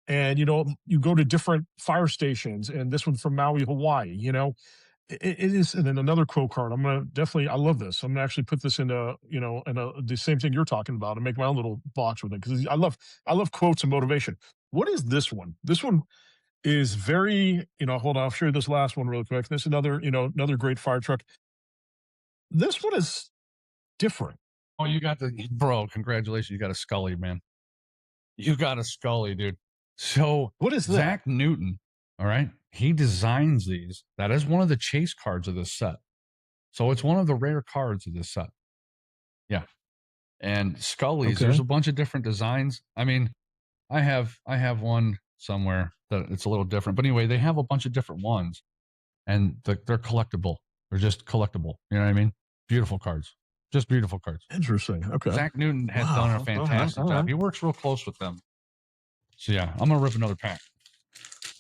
And, you go to different fire stations, and this one from Maui, Hawaii. It is, and then another quote card. I'm gonna definitely. I love this. I'm gonna actually put this into, the same thing you're talking about, and make my own little box with it because I love quotes and motivation. What is this one? This one is very, hold on. I'll show you this last one real quick. This another, another great fire truck. This one is different. Oh, you got the bro. Congratulations. You got a Scully, man. You got a Scully, dude. So What is that? Zach Newton, all right, he designs these. That is one of the chase cards of this set. So it's one of the rare cards of this set. Yeah. And Scully's, there's Okay, a bunch of different designs. I mean, I have one somewhere that it's a little different. But anyway, they have a bunch of different ones and they're collectible. They're just collectible. You know what I mean? Beautiful cards. Just beautiful cards. interesting. Okay, Zach Newton has done a wow. All right, fantastic all job. right. He works real close with them. So yeah, I'm gonna rip another pack.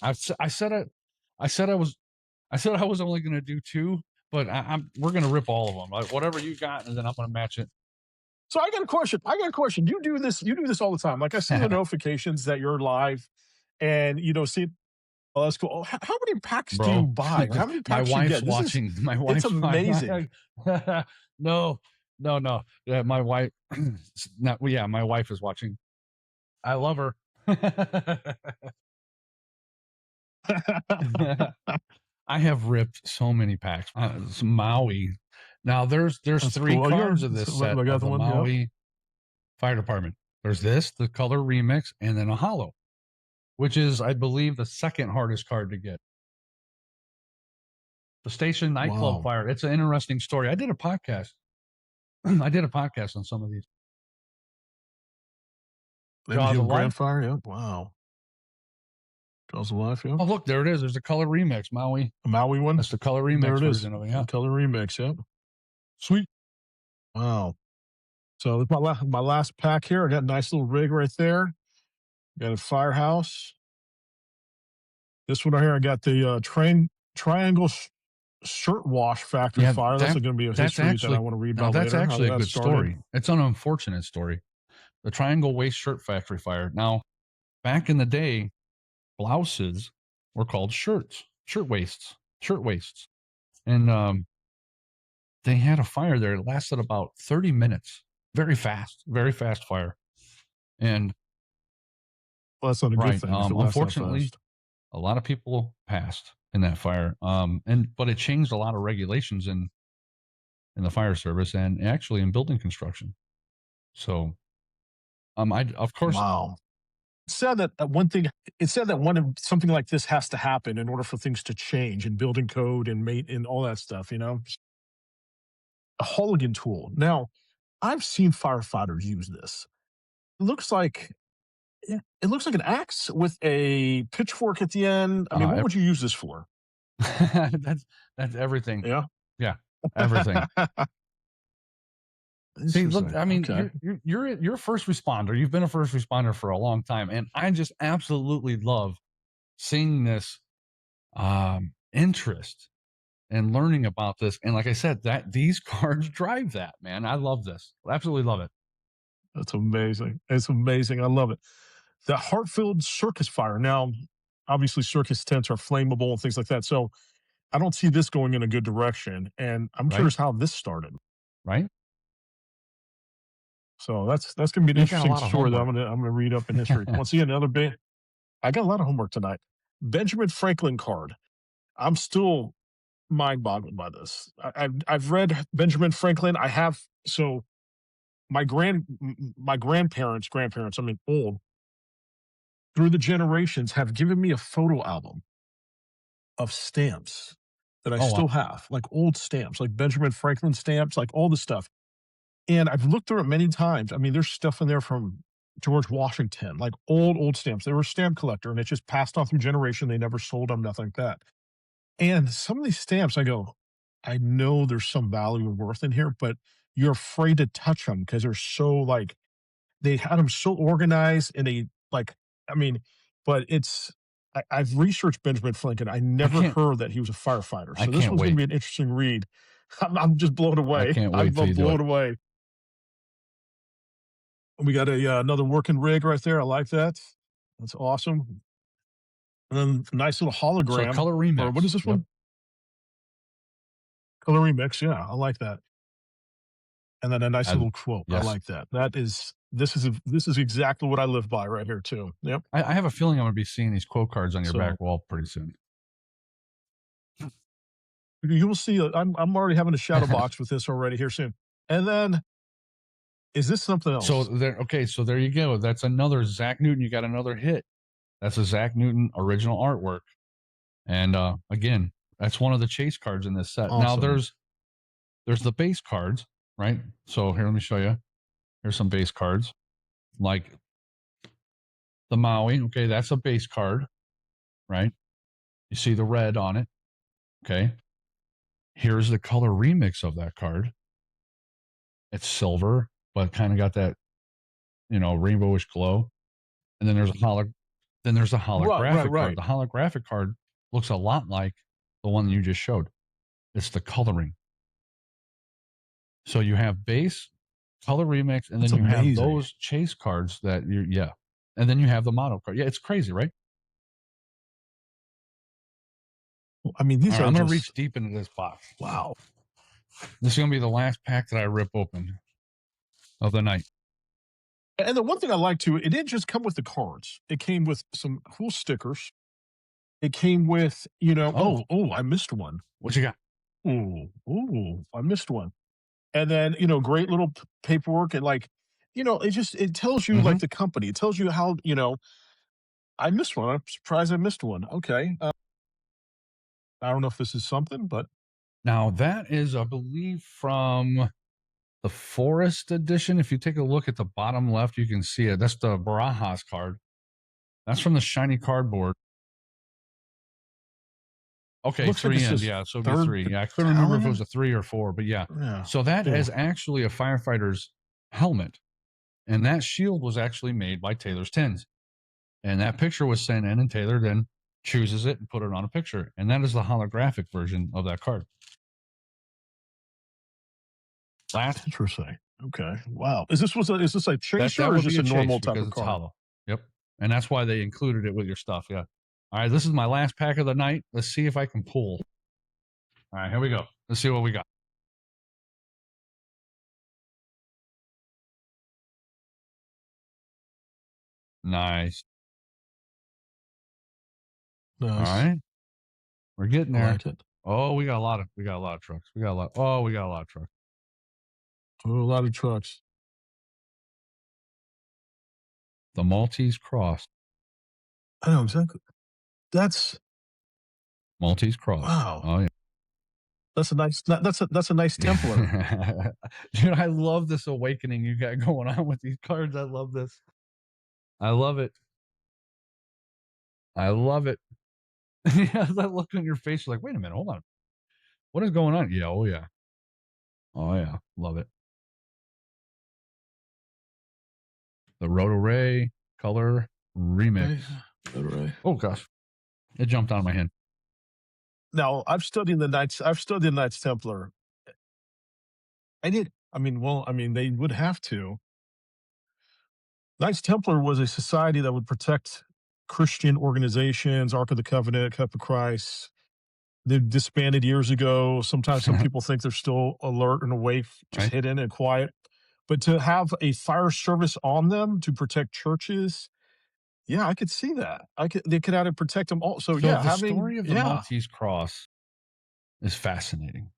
I said it. I said I was. I said I was only gonna do two, but we're gonna rip all of them. Like whatever you got, and then I'm gonna match it. So I got a question. I got a question. You do this. You do this all the time. Like I see the notifications that you're live, and see. Oh, that's cool. Oh, how many packs do you Bro. buy? How many My packs you wife's get? This is watching. My it's wife's amazing. no, no, no. Yeah, my wife. Not. Yeah, my wife is watching. I love her. I have ripped so many packs. Some Maui. Now there's That's three cool. Oh, cards of this I set got of the the one. Yeah. Maui Fire Department. There's this, the color remix, and then a hollow, which is, I believe, the second hardest card to get. The Station Nightclub Wow. Fire. It's an interesting story. I did a podcast. I did a podcast on some of these. Lemon Jaws Hill of Grand Life. Fire. Yeah. Wow. Jaws of Life. Yeah. Oh, look, there it is. There's a color remix, Maui. A Maui one. That's the color There remix it is. version of it. The Yeah. color remix. Yep. Sweet. Wow. So that's my last pack here. I got a nice little rig right there. Got a firehouse. This one right here, I got the triangle shirt wash factory Yeah, fire. That's going to be a that's history that I actually want to read now about that's later, how actually a that good started. story. It's an unfortunate story. The Triangle Waist Shirt Factory fire. Now, back in the day, blouses were called shirts, shirt waists, and they had a fire there. It lasted about 30 minutes. Very fast fire. And Well, that's not a good right, thing if it lasts that unfortunately, fast. a lot of people passed in that fire. And but it changed a lot of regulations in the fire service and actually in building construction. So, I of course, Wow. It said that one thing, it said that something like this has to happen in order for things to change in building code and mate and all that stuff, A Hooligan tool. Now, I've seen firefighters use this. It looks like yeah, it looks like an axe with a pitchfork at the end. I mean, what uh, would you use this for? that's that's everything. Yeah. Yeah, everything. See, look, Interesting. I mean, Okay. you're a first responder. You've been a first responder for a long time, and I just absolutely love seeing this interest and learning about this. And like I said, that these cards drive that, man. I love this. Absolutely love it. That's amazing. It's amazing. I love it. The Hartfield circus fire. Now, obviously, circus tents are flammable and things like that. So I don't see this going in a good direction. And I'm Right, curious how this started. right. So that's gonna be an You got a interesting lot of story that homework. I'm gonna read up in history. Once again, another big I got a lot of homework tonight. Benjamin Franklin card. I'm still mind boggled by this. I've read Benjamin Franklin. I have so my grandparents, I mean old, through the generations have given me a photo album of stamps that I Oh, wow. still have, like old stamps, like Benjamin Franklin stamps, like all the stuff. And I've looked through it many times. I mean, there's stuff in there from George Washington, like old stamps. They were a stamp collector and it just passed on through generation. They never sold them, nothing like that. And some of these stamps, I go, I know there's some value and worth in here, but you're afraid to touch them because they're so like they had them so organized and they like, I mean, but I've researched Benjamin Franklin. I I never can't heard that he was a firefighter. I So this can't one's going to wait. be an interesting read. I'm just blown I away. can't I'm, wait till I'm you do it. blown away. We got a another working rig right there. I like that. That's awesome. And then a nice little So hologram, color or what remix. is this Yep. one? Color remix. Yeah, I like that. And then a nice I, little quote. I yes. like that. This is exactly what I live by right here too. Yep. I have a feeling I'm going to be seeing these quote cards on your So back wall pretty soon. you will see. I'm already having a shadow box with this already here soon. And then is this something So else? there, okay, so there you go. That's another Zach Newton. You got another hit. That's a Zach Newton original artwork. And again, that's one of the chase cards in this set. Now Awesome. there's the base cards, right? So here, let me show you. Here's some base cards, like the Maui. Okay, that's a base card, right? You see the red on it. Okay. Here's the color remix of that card. It's silver, but kind of got that, rainbowish glow. And then there's a Right, right, holographic card. right. The holographic card looks a lot like the one you just showed. It's the coloring. So you have base, color remix, and That's then you have amazing. those chase cards yeah. And then you have the model card. Yeah, it's crazy, right? I mean, All these right, are I'm gonna just reach deep into this box. wow. This is gonna be the last pack that I rip open of the night. And the one thing I like too, it didn't just come with the cards. It came with some cool stickers. It came with, Oh, I missed one. what you got? I missed one. And then, great little paperwork and like, it tells you Mm-hmm. like the company. It tells you how, I missed one. I'm surprised I missed one. Okay. I don't know if this is something, but Now that is, I believe, from the Forest Edition. If you take a look at the bottom left, you can see it. That's the Barajas card. That's from the shiny cardboard. it Okay, looks like it three end. says Yeah, so it'd be third three. Yeah, I couldn't remember if it was battalion. a three or four, but yeah. Yeah. So that Yeah. is actually a firefighter's helmet. And that shield was actually made by Taylor's Tins. And that picture was sent in and Taylor then chooses it and put it on a picture. And that is the holographic version of that card. That Interesting. Okay. Wow. Is this a chaser that or is would this be a a chase normal type because of it's card? hollow. Yep. And that's why they included it with your stuff. Yeah. All right. This is my last pack of the night. Let's see if I can pull. All right. Here we go. Let's see what we got. Nice. All Nice. right. We're getting I there. like it. Oh, we got a lot of trucks. We got a lot. Oh, we got a lot of trucks. Oh, a lot of trucks. The Maltese Cross. I know exactly. That's Maltese Cross. wow. Oh yeah. That's a nice Templar. Dude, I love this awakening you got going on with these cards. I love this. I love it. I love it. Yeah, that look on your face, you're like, wait a minute, hold on. What is going on? Yeah, oh yeah. Oh yeah. Love it. The Roto Ray color remix. Right. Right. Oh gosh. It jumped out of my hand. Now I've studied the Knights Templar. I did. I mean, they would have to. Knights Templar was a society that would protect Christian organizations, Ark of the Covenant, Cup of Christ. They disbanded years ago. Sometimes some people think they're still alert and awake, just Right? hidden and quiet. But to have a fire service on them to protect churches, yeah, I could see that. They could have to protect them all. So So yeah, the having story of the yeah, Maltese Cross is fascinating.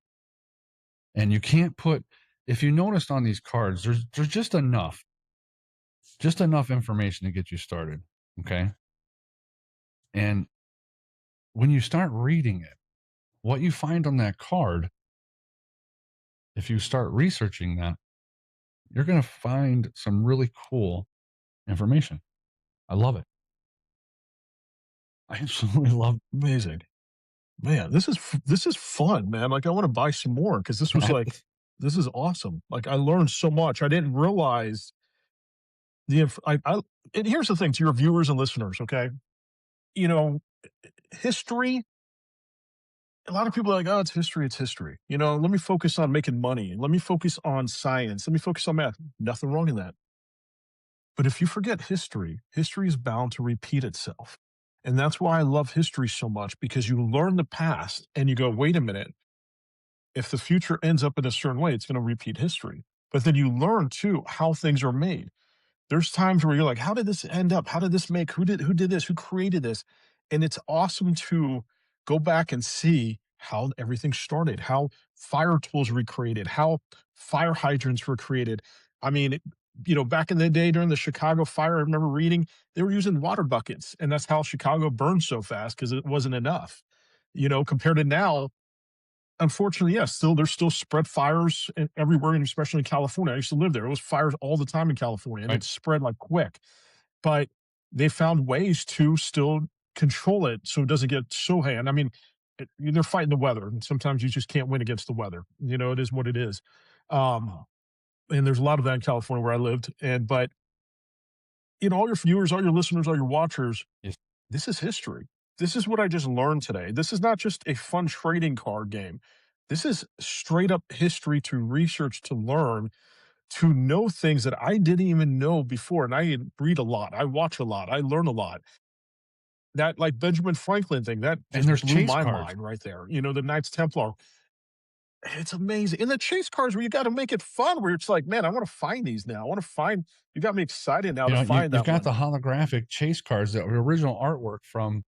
And you can't put, if you noticed on these cards, there's just enough information to get you started. Okay. And when you start reading it, what you find on that card, if you start researching that, you're going to find some really cool information. I love it. I absolutely love amazing. Man, this is fun, man. Like I want to buy some more because this was like it. this is awesome. Like I learned so much. I didn't realize I and here's the thing to your viewers and listeners, okay? You know, history, a lot of people are like, oh, it's history, it's history. You know, let me focus on making money. Let me focus on science. Let me focus on math. Nothing wrong in that. But if you forget history, history is bound to repeat itself. And that's why I love history so much because you learn the past and you go, wait a minute, if the future ends up in a certain way, it's going to repeat history. But then you learn too how things are made. There's times where you're like, how did this end up? How did this make? Who did this? Who created this? And it's awesome to go back and see how everything started, how fire tools were created, how fire hydrants were created. I mean, back in the day during the Chicago fire, I remember reading they were using water buckets, and that's how Chicago burned so fast because it wasn't enough. Compared to now, unfortunately, yes, there's still spread fires everywhere, and especially in California. I used to live there. It was fires all the time in California, and Right. it spread like quick. But they found ways to still control it so it doesn't get so hand. I mean, they're fighting the weather, and sometimes you just can't win against the weather. It is what it is. And there's a lot of that in California where I lived. But all your viewers, all your listeners, all your watchers, Yes. this is history. This is what I just learned today. This is not just a fun trading card game. This is straight up history to research, to learn, to know things that I didn't even know before. And I read a lot, I watch a lot, I learn a lot. That like Benjamin Franklin thing, that And just there's blew chase my cards. mind right there. The Knights Templar. It's amazing. And the chase cards where you got to make it fun, where it's like, man, I want to find these now. I want to find, you got me excited now to find You've that got one. the holographic chase cards, the original artwork from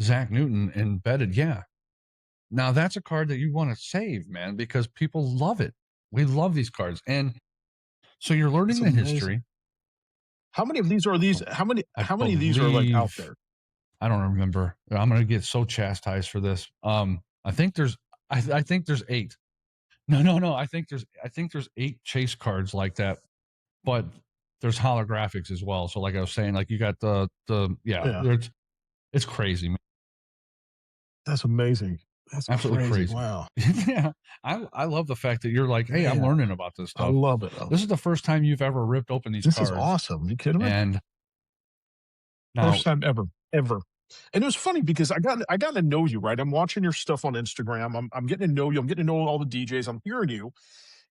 Zach Newton embedded. Yeah. Now that's a card that you want to save, man, because people love it. We love these cards. And so you're It's learning the amazing. history. How many of these are these? I How many of these are like out believe there? I don't remember. I'm gonna get so chastised for this. I think there's I think there's 8. No. I think there's 8 chase cards like that, but there's holographics as well. So like I was saying, like you got the yeah, Yeah, it's crazy, man. that's amazing. That's Absolutely crazy. crazy. Wow, Yeah. I love the fact that you're like, hey, I'm man, learning about this I stuff. love it. This is the first time you've ever ripped open these This is cards. awesome. You kidding me? And First now time ever, ever. And it was funny because I got to know you, right? I'm watching your stuff on Instagram. I'm getting to know you. I'm getting to know all the DJs. I'm hearing you.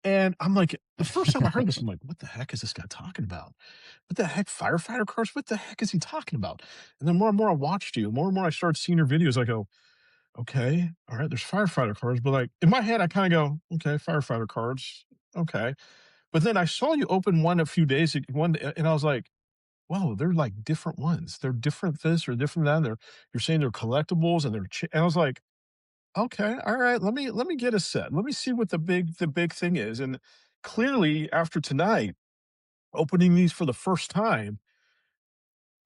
And I'm like, the first time I heard this, I'm like, what the heck is this guy talking about? What the heck? Firefighter cars? What the heck is he talking about? And then more and more I watched you, more and more I started seeing your videos. I go, okay, all right, there's firefighter cars. But like in my head, I kind of go, okay, firefighter cars. Okay. But then I saw you open one a few days, one, and I was like, wow, they're like different ones. They're different this or different that. You're saying they're collectibles and and I was like, okay, all right, let me get a set. Let me see what the big thing is. And clearly after tonight, opening these for the first time,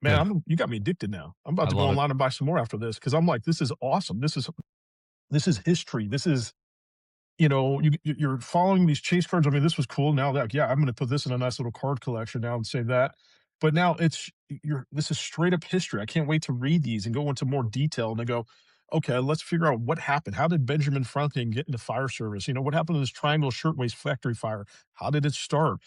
man, Yeah, you got me addicted now. I'm about I to go love it online and buy some more after this because I'm like, this is awesome. This is history. This is you're following these chase cards. I mean, this was cool. Now that yeah, I'm going to put this in a nice little card collection now and save that. But now this is straight up history. I can't wait to read these and go into more detail. And I go, okay, let's figure out what happened. How did Benjamin Franklin get into fire service? What happened to this Triangle Shirtwaist Factory fire? How did it start?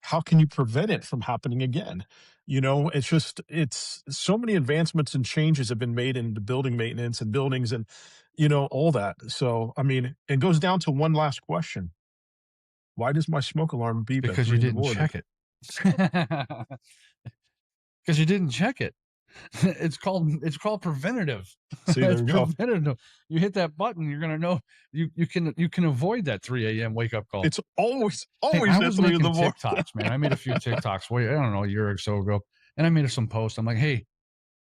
How can you prevent it from happening again? It's so many advancements and changes have been made into building maintenance and buildings and all that. So, I mean, it goes down to one last question. Why does my smoke alarm beep at because you 3 in the didn't morning? check it. Because you didn't check it. It's called preventative. See, there It's you go. preventative. You hit that button, you're gonna know you can avoid that 3 a.m. wake up call. It's always, Hey, I always at was 3 in making the morning. TikToks, man. I made a few TikToks. Wait, I don't know, a year or so ago, and I made some posts. I'm like, hey,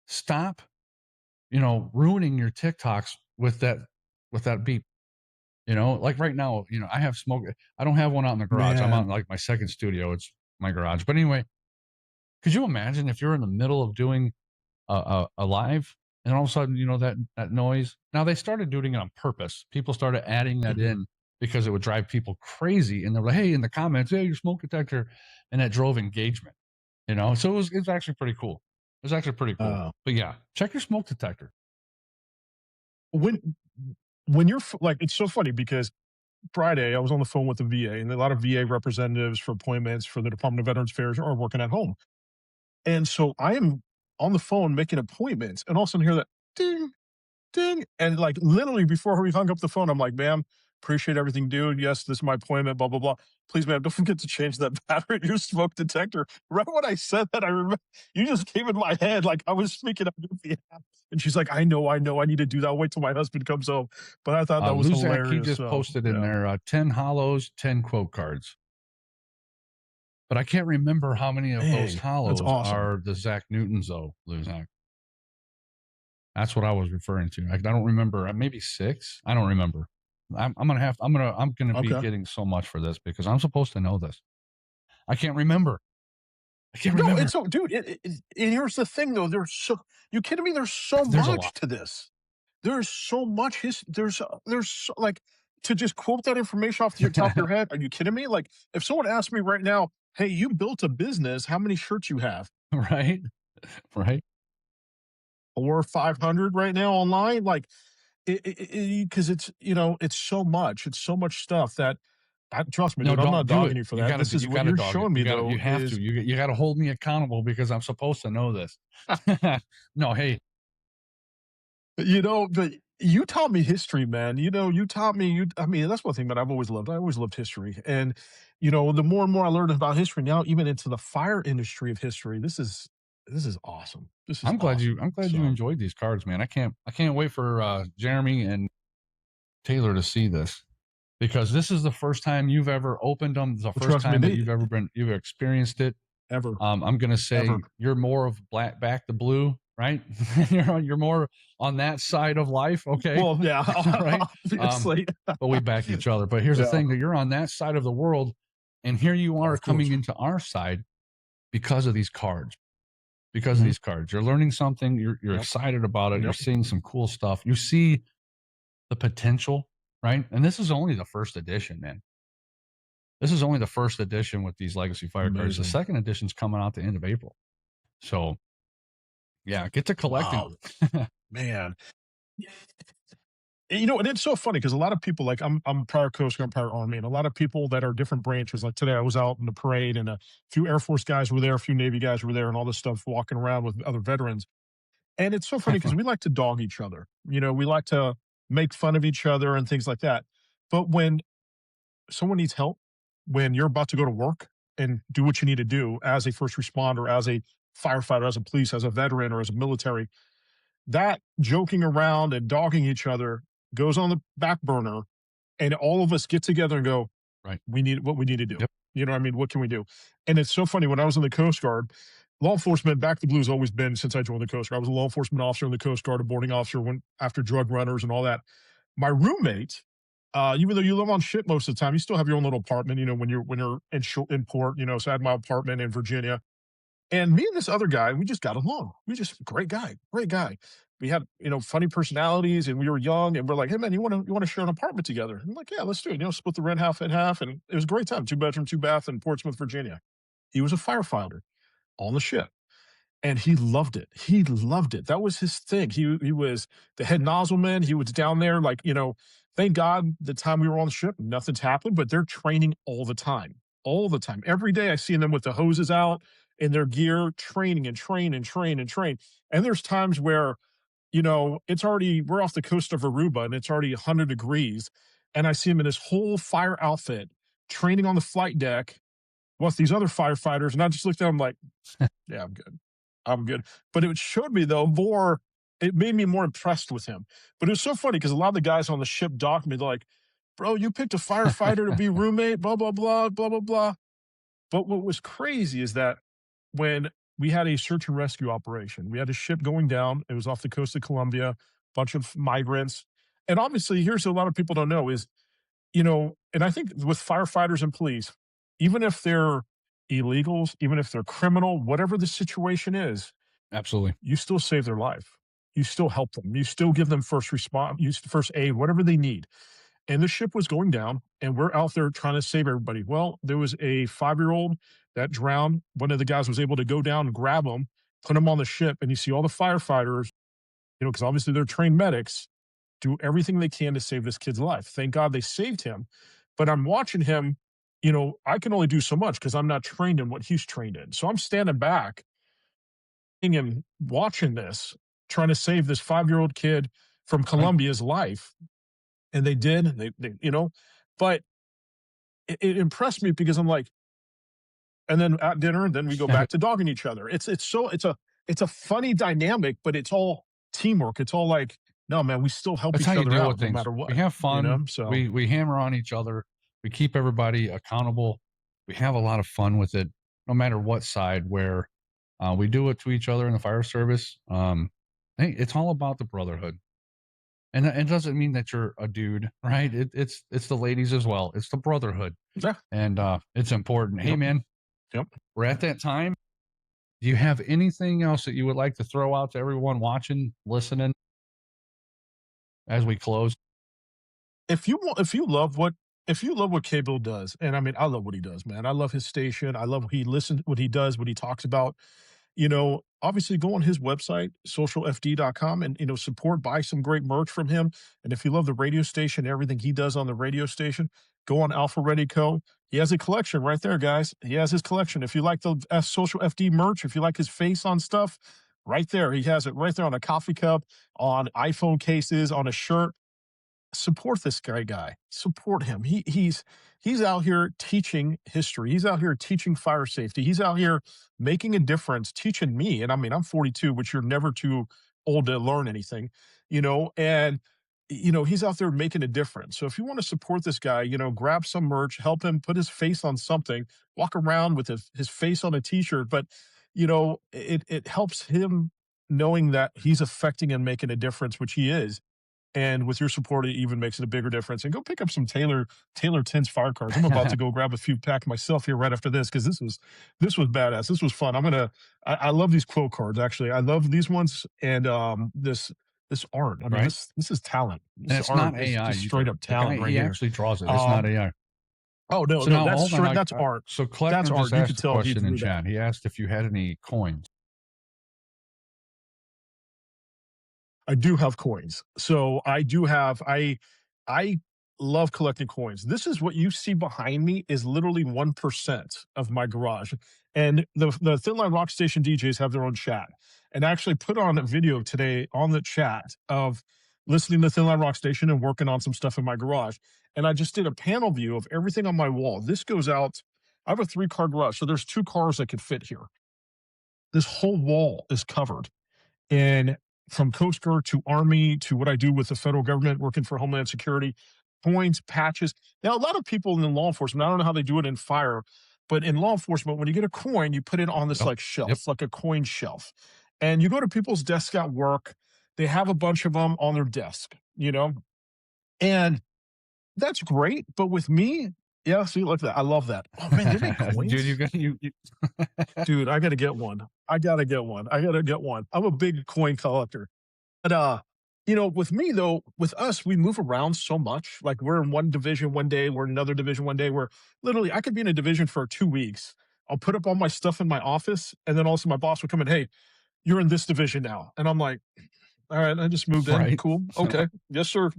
stop, ruining your TikToks with that beep. Like right now, I have smoke. I don't have one out in the garage. I'm out in Man. like my second studio. It's my garage. But anyway, could you imagine if you're in the middle of doing a live and all of a sudden, that noise? Now they started doing it on purpose. People started adding that Mhm. in because it would drive people crazy. And they're like, hey, in the comments, hey, your smoke detector. And that drove engagement, So it's actually pretty cool. It's actually pretty cool. Uh, But yeah, check your smoke detector. when when like, it's so funny because Friday I was on the phone with the VA and a lot of VA representatives for appointments for the Department of Veterans Affairs are working at home. And so I am on the phone making appointments and all of a sudden hear that ding, ding. And like literally before we hung up the phone, I'm like, ma'am, appreciate everything, dude. Yes, this is my appointment, blah, blah, blah. Please, ma'am, don't forget to change that battery in your smoke detector. Right when I said that, I remember you just came in my head like I was speaking out of the app. And she's like, I know, I need to do that. I'll wait till my husband comes home. But I thought that was Luzak, he hilarious. just So, posted in yeah. there 10 hollows, 10 quote cards. But I can't remember how many of those Dang, that's hollows awesome. are the Zach Newtons, though, Luzak. That's what I was referring to. I don't remember. Maybe six. I don't remember. I'm gonna be Okay. getting so much for this because I'm supposed to know this. I can't remember. I can't No, remember. it's so, dude. And here's the thing, though. You kidding me? There's so There's a lot. much to this. There's so much there's like to just quote that information off your top of your head. Are you kidding me? Like if someone asked me right now, "Hey, you built a business. How many shirts you have?" Right? Right? Or 500 right now online. Like because it's so much. It's so much stuff that. Trust me, No, dude. I'm don't not do dogging it. you for You that. gotta This do is you what gotta you're dog it. showing me, You though. have to. Is You gotta hold me accountable because I'm supposed to know this. No, hey, But you taught me history, man. You taught me I mean, that's one thing that I've always loved. I always loved history. And, the more and more I learned about history now, even into the fire industry of history, this is awesome. This is awesome. I'm glad you So enjoyed these cards, man. I can't wait for Jeremy and Taylor to see this because this is the first time you've ever opened them. The well, first trust me, time that you've experienced it. ever, I'm gonna ever. say you're more of black back to blue, right? you're more on that side of life, okay, Well, yeah, right? Um, obviously. but we back each other. But here's the Yeah, thing: that you're on that side of the world, and here you are of course. coming into our side because of these cards. Because of Mhm. these cards, you're learning something. You're Yep. excited about it. You're Yep. seeing some cool stuff. You see the potential, right? And this is only the first edition, man. This is only the first edition with these legacy fire cards. The Amazing. second edition's coming out the end of April. So yeah, get to collecting. Wow, man. And it's so funny because a lot of people like I'm prior Coast Guard, prior Army, and a lot of people that are different branches. Like today, I was out in the parade, and a few Air Force guys were there, a few Navy guys were there, and all this stuff walking around with other veterans. And it's so funny because we like to dog each other. We like to make fun of each other and things like that. But when someone needs help, when you're about to go to work and do what you need to do as a first responder, as a firefighter, as a police, as a veteran, or as a military, that joking around and dogging each other goes on the back burner, and all of us get together and go, Right. we need what we need to do. Yep. You know what I mean? What can we do? And it's so funny. When I was in the Coast Guard, law enforcement, back to blue has always been since I joined the Coast Guard. I was a law enforcement officer in the Coast Guard, a boarding officer, went after drug runners and all that. My roommate, even though you live on ship most of the time, you still have your own little apartment. When you're in port. So I had my apartment in Virginia, and me and this other guy, we just got along. We just great guy, great guy. We had funny personalities, and we were young, and we're like, hey man, you want to share an apartment together? I'm like, yeah, let's do it. Split the rent half and half, and it was a great time. 2 bedroom, 2 bath in Portsmouth, Virginia. He was a firefighter on the ship, and he loved it. He loved it. That was his thing. He was the head nozzleman. He was down there, like, thank God the time we were on the ship, nothing's happened, but they're training all the time. All the time. Every day I see them with the hoses out in their gear, training and train and train and train. And there's times where, we're off the coast of Aruba and it's already 100 degrees. And I see him in his whole fire outfit training on the flight deck with these other firefighters. And I just looked at him like, yeah, I'm good. I'm good. But it showed me though it made me more impressed with him. But it was so funny because a lot of the guys on the ship docked me. They're like, bro, you picked a firefighter to be roommate, blah, blah, blah, blah, blah, blah. But what was crazy is that when we had a search and rescue operation, we had a ship going down. It was off the coast of Colombia, bunch of migrants. And obviously, here's a lot of people don't know is, and I think with firefighters and police, even if they're illegals, even if they're criminal, whatever the situation is, Absolutely. you still save their life. You still help them. You still give them first response, first aid, whatever they need. And the ship was going down, and we're out there trying to save everybody. Well, there was a 5-year-old that drowned. One of the guys was able to go down and grab him, put him on the ship, and you see all the firefighters, because obviously they're trained medics, do everything they can to save this kid's life. Thank God they saved him. But I'm watching him, I can only do so much because I'm not trained in what he's trained in. So I'm standing back and watching this, trying to save this 5-year-old kid from Right. Colombia's life. And they did, and but it impressed me because I'm like, and then at dinner, then we go back to dogging each other. It's a funny dynamic, but it's all teamwork. It's all like, no, man, we still help That's how each you other deal out with no things. matter We what, have fun. So We hammer on each other. We keep everybody accountable. We have a lot of fun with it, no matter what side. Where we do it to each other in the fire service. Hey, it's all about the brotherhood, and it doesn't mean that you're a dude, right? It's the ladies as well. It's the brotherhood, yeah, and it's important. Hey, yep, man, yep. we're at that time. Do you have anything else that you would like to throw out to everyone watching, listening as we close? If you love what Cable does, and I mean, I love what he does, man. I love his station. I love what he does, what he talks about. Obviously go on his website, socialfd.com, and, support, buy some great merch from him. And if you love the radio station, everything he does on the radio station, go on Alpha Ready Co. He has a collection right there, guys. He has his collection. If you like the Social FD merch, if you like his face on stuff, right there. He has it right there on a coffee cup, on iPhone cases, on a shirt. Support this guy. Support him. He's out here teaching history. He's out here teaching fire safety. He's out here making a difference, teaching me. And I mean, I'm 42, which you're never too old to learn anything, and he's out there making a difference. So if you want to support this guy, grab some merch, help him put his face on something, walk around with his face on a t-shirt. But it helps him knowing that he's affecting and making a difference, which he is. And with your support, it even makes it a bigger difference. And go pick up some Taylor Tins fire cards. I'm about to go grab a few pack myself here right after this because this was badass. This was fun. I love these quote cards actually. I love these ones and this art. I mean Right. this is talent. And This it's art not is AI just straight either. up The guy, talent right he here. actually draws it. It's not Um, AI. oh no So no now that's hold on. straight. That's art. So That's Collector just art. You asked could a tell he question in drew that. chat. He asked if you had any coins. I do have coins. So I do have I love collecting coins. This is what you see behind me is literally 1% of my garage. And the Thinline Rock Station DJs have their own chat. And I actually put on a video today on the chat of listening to Thinline Rock Station and working on some stuff in my garage. And I just did a panel view of everything on my wall. This goes out. I have a 3-car garage, so there's 2 cars that could fit here. This whole wall is covered. And from Coast Guard to Army to what I do with the federal government, working for Homeland Security, coins, patches. Now, a lot of people in law enforcement, I don't know how they do it in fire, but in law enforcement, when you get a coin, you put it on this Yep. like Yep. shelf, like a coin shelf. And you go to people's desks at work, they have a bunch of them on their desk, and that's great. But with me, yeah, see, look at that. I love that. Oh man, you make Dude, coins? you Dude, I gotta get one. I gotta get one. I gotta get one. I'm a big coin collector. But with me though, with us, we move around so much. Like we're in one division one day, we're in another division one day. We're literally, I could be in a division for 2 weeks. I'll put up all my stuff in my office, and then also my boss would come in, hey, you're in this division now. And I'm like, all right, I just moved in. right. Cool. Okay. Yes, sir.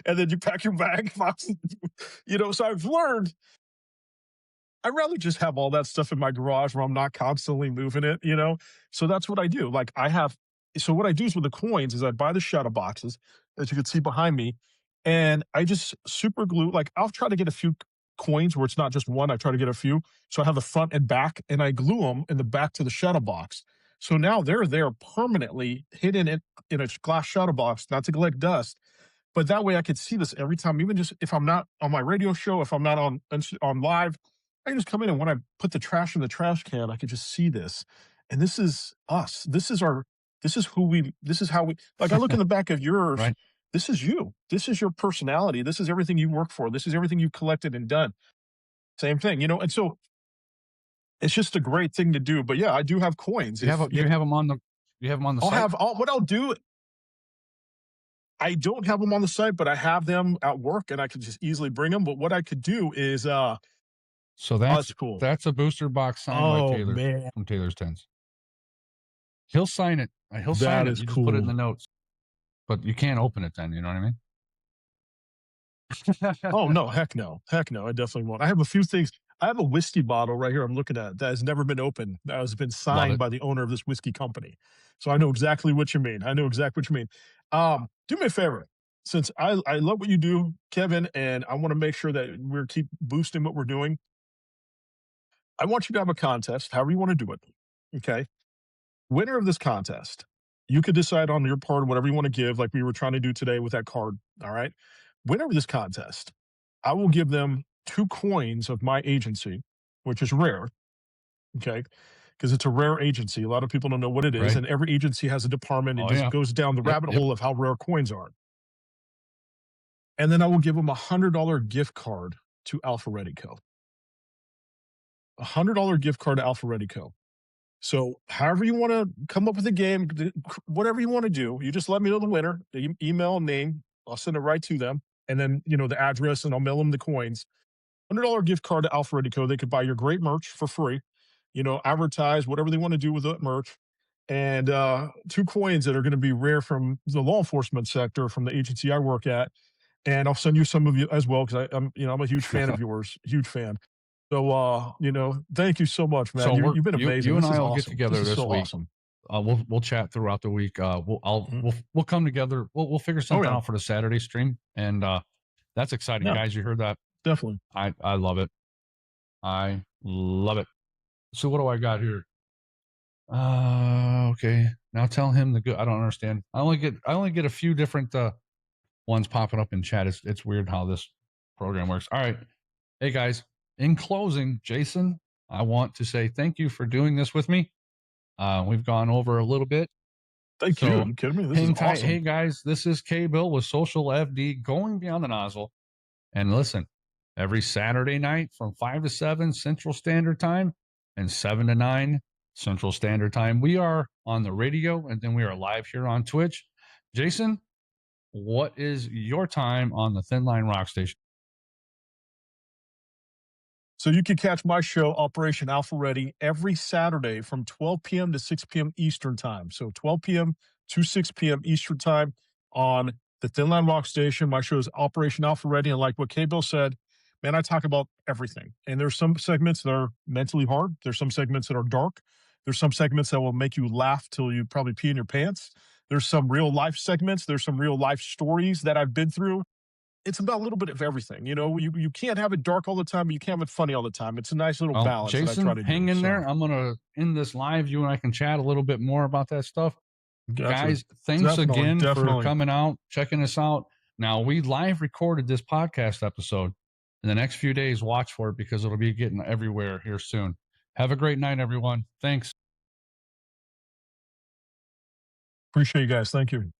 And then you pack your bag. So I've learned I'd rather just have all that stuff in my garage where I'm not constantly moving it. So that's what I do. So what I do is with the coins is I buy the shadow boxes, as you can see behind me, and I just super glue. Like I'll try to get a few coins where it's not just one. I try to get a few. So I have the front and back, and I glue them in the back to the shadow box. So now they're there permanently hidden in a glass shadow box, not to collect dust. But that way I could see this every time, even just if I'm not on my radio show, if I'm not on live, I can just come in, and when I put the trash in the trash can, I could just see this. And this is us. This is how we, like, I look in the back of yours. Right. This is you. This is your personality. This is everything you work for. This is everything you've collected and done. Same thing. And so it's just a great thing to do. But yeah, I do have coins. You have them on the I'll site? have what I'll do. I don't have them on the site, but I have them at work, and I can just easily bring them. But what I could do is, So oh, that's that's cool. that's a booster box signed by Oh Taylor man, from Taylor's Tens. He'll sign it. He'll sign that it. is You just put it in the cool. notes, but you can't open it then. You know what I mean? Oh no, heck no. I definitely won't. I have a few things. I have a whiskey bottle right here I'm looking at that has never been opened. That has been Love signed it. by the owner of this whiskey company. So I know exactly what you mean. Do me a favor. Since I love what you do, Kevin, and I want to make sure that we're keep boosting what we're doing. I want you to have a contest, however you want to do it. Okay. Winner of this contest, you could decide on your part whatever you want to give, like we were trying to do today with that card. All right. Winner of this contest, I will give them 2 coins of my agency, which is rare. Okay. Because it's a rare agency. A lot of people don't know what it is. Right. And every agency has a department. It Oh just yeah. goes down the Yep. rabbit Yep. hole of how rare coins are. And then I will give them $100 gift card to Alpharetico. $100 gift card to Alpharetico. So, however you want to come up with a game, whatever you want to do, you just let me know the winner, the email, name. I'll send it right to them, and then the address, and I'll mail them the coins. $100 gift card to Alfredico. They could buy your great merch for free. Advertise whatever they want to do with that merch, and 2 coins that are going to be rare from the law enforcement sector, from the agency I work at, and I'll send you some of you as well because I'm a huge fan of yours, huge fan. So, thank you so much, man. So You've been amazing. you and This is I will get awesome. This together is this so week. awesome. We'll chat throughout the week. Mhm. We'll come together. We'll figure Oh something yeah, out for the Saturday stream, and that's exciting, yeah, guys. You heard that? definitely. I love it. I love it. So what do I got here? Okay. Now tell him the good. I don't understand. I only get a few different ones popping up in chat. It's weird how this program works. All right. Hey guys, in closing, Jason, I want to say thank you for doing this with me. We've gone over a little bit. Thank you. So Are you kidding me? This is hang tight. Hey awesome. guys, this is K Bill with Social FD going beyond the nozzle. And listen, every Saturday night from 5 to 7 Central Standard Time and 7 to 9 Central Standard Time, we are on the radio, and then we are live here on Twitch. Jason, what is your time on the Thinline Rock Station? So you can catch my show, Operation Alpha Ready, every Saturday from 12 p.m. to 6 p.m. Eastern Time. So 12 p.m. to 6 p.m. Eastern Time on the Thinline Rock Station. My show is Operation Alpha Ready. And like what K Bill said, man, I talk about everything. And there's some segments that are mentally hard. There's some segments that are dark. There's some segments that will make you laugh till you probably pee in your pants. There's some real life segments. There's some real life stories that I've been through. It's about a little bit of everything. You can't have it dark all the time, but you can't have it funny all the time. It's a nice little Well, balance that I try Jason, to hang do. in So, there. I'm going to end this live. You and I can chat a little bit more about that stuff. gotcha. Guys, thanks Definitely, again for definitely. coming out, checking us out. Now, we live recorded this podcast episode. In the next few days, watch for it because it'll be getting everywhere here soon. Have a great night, everyone. Thanks. Appreciate you guys. Thank you.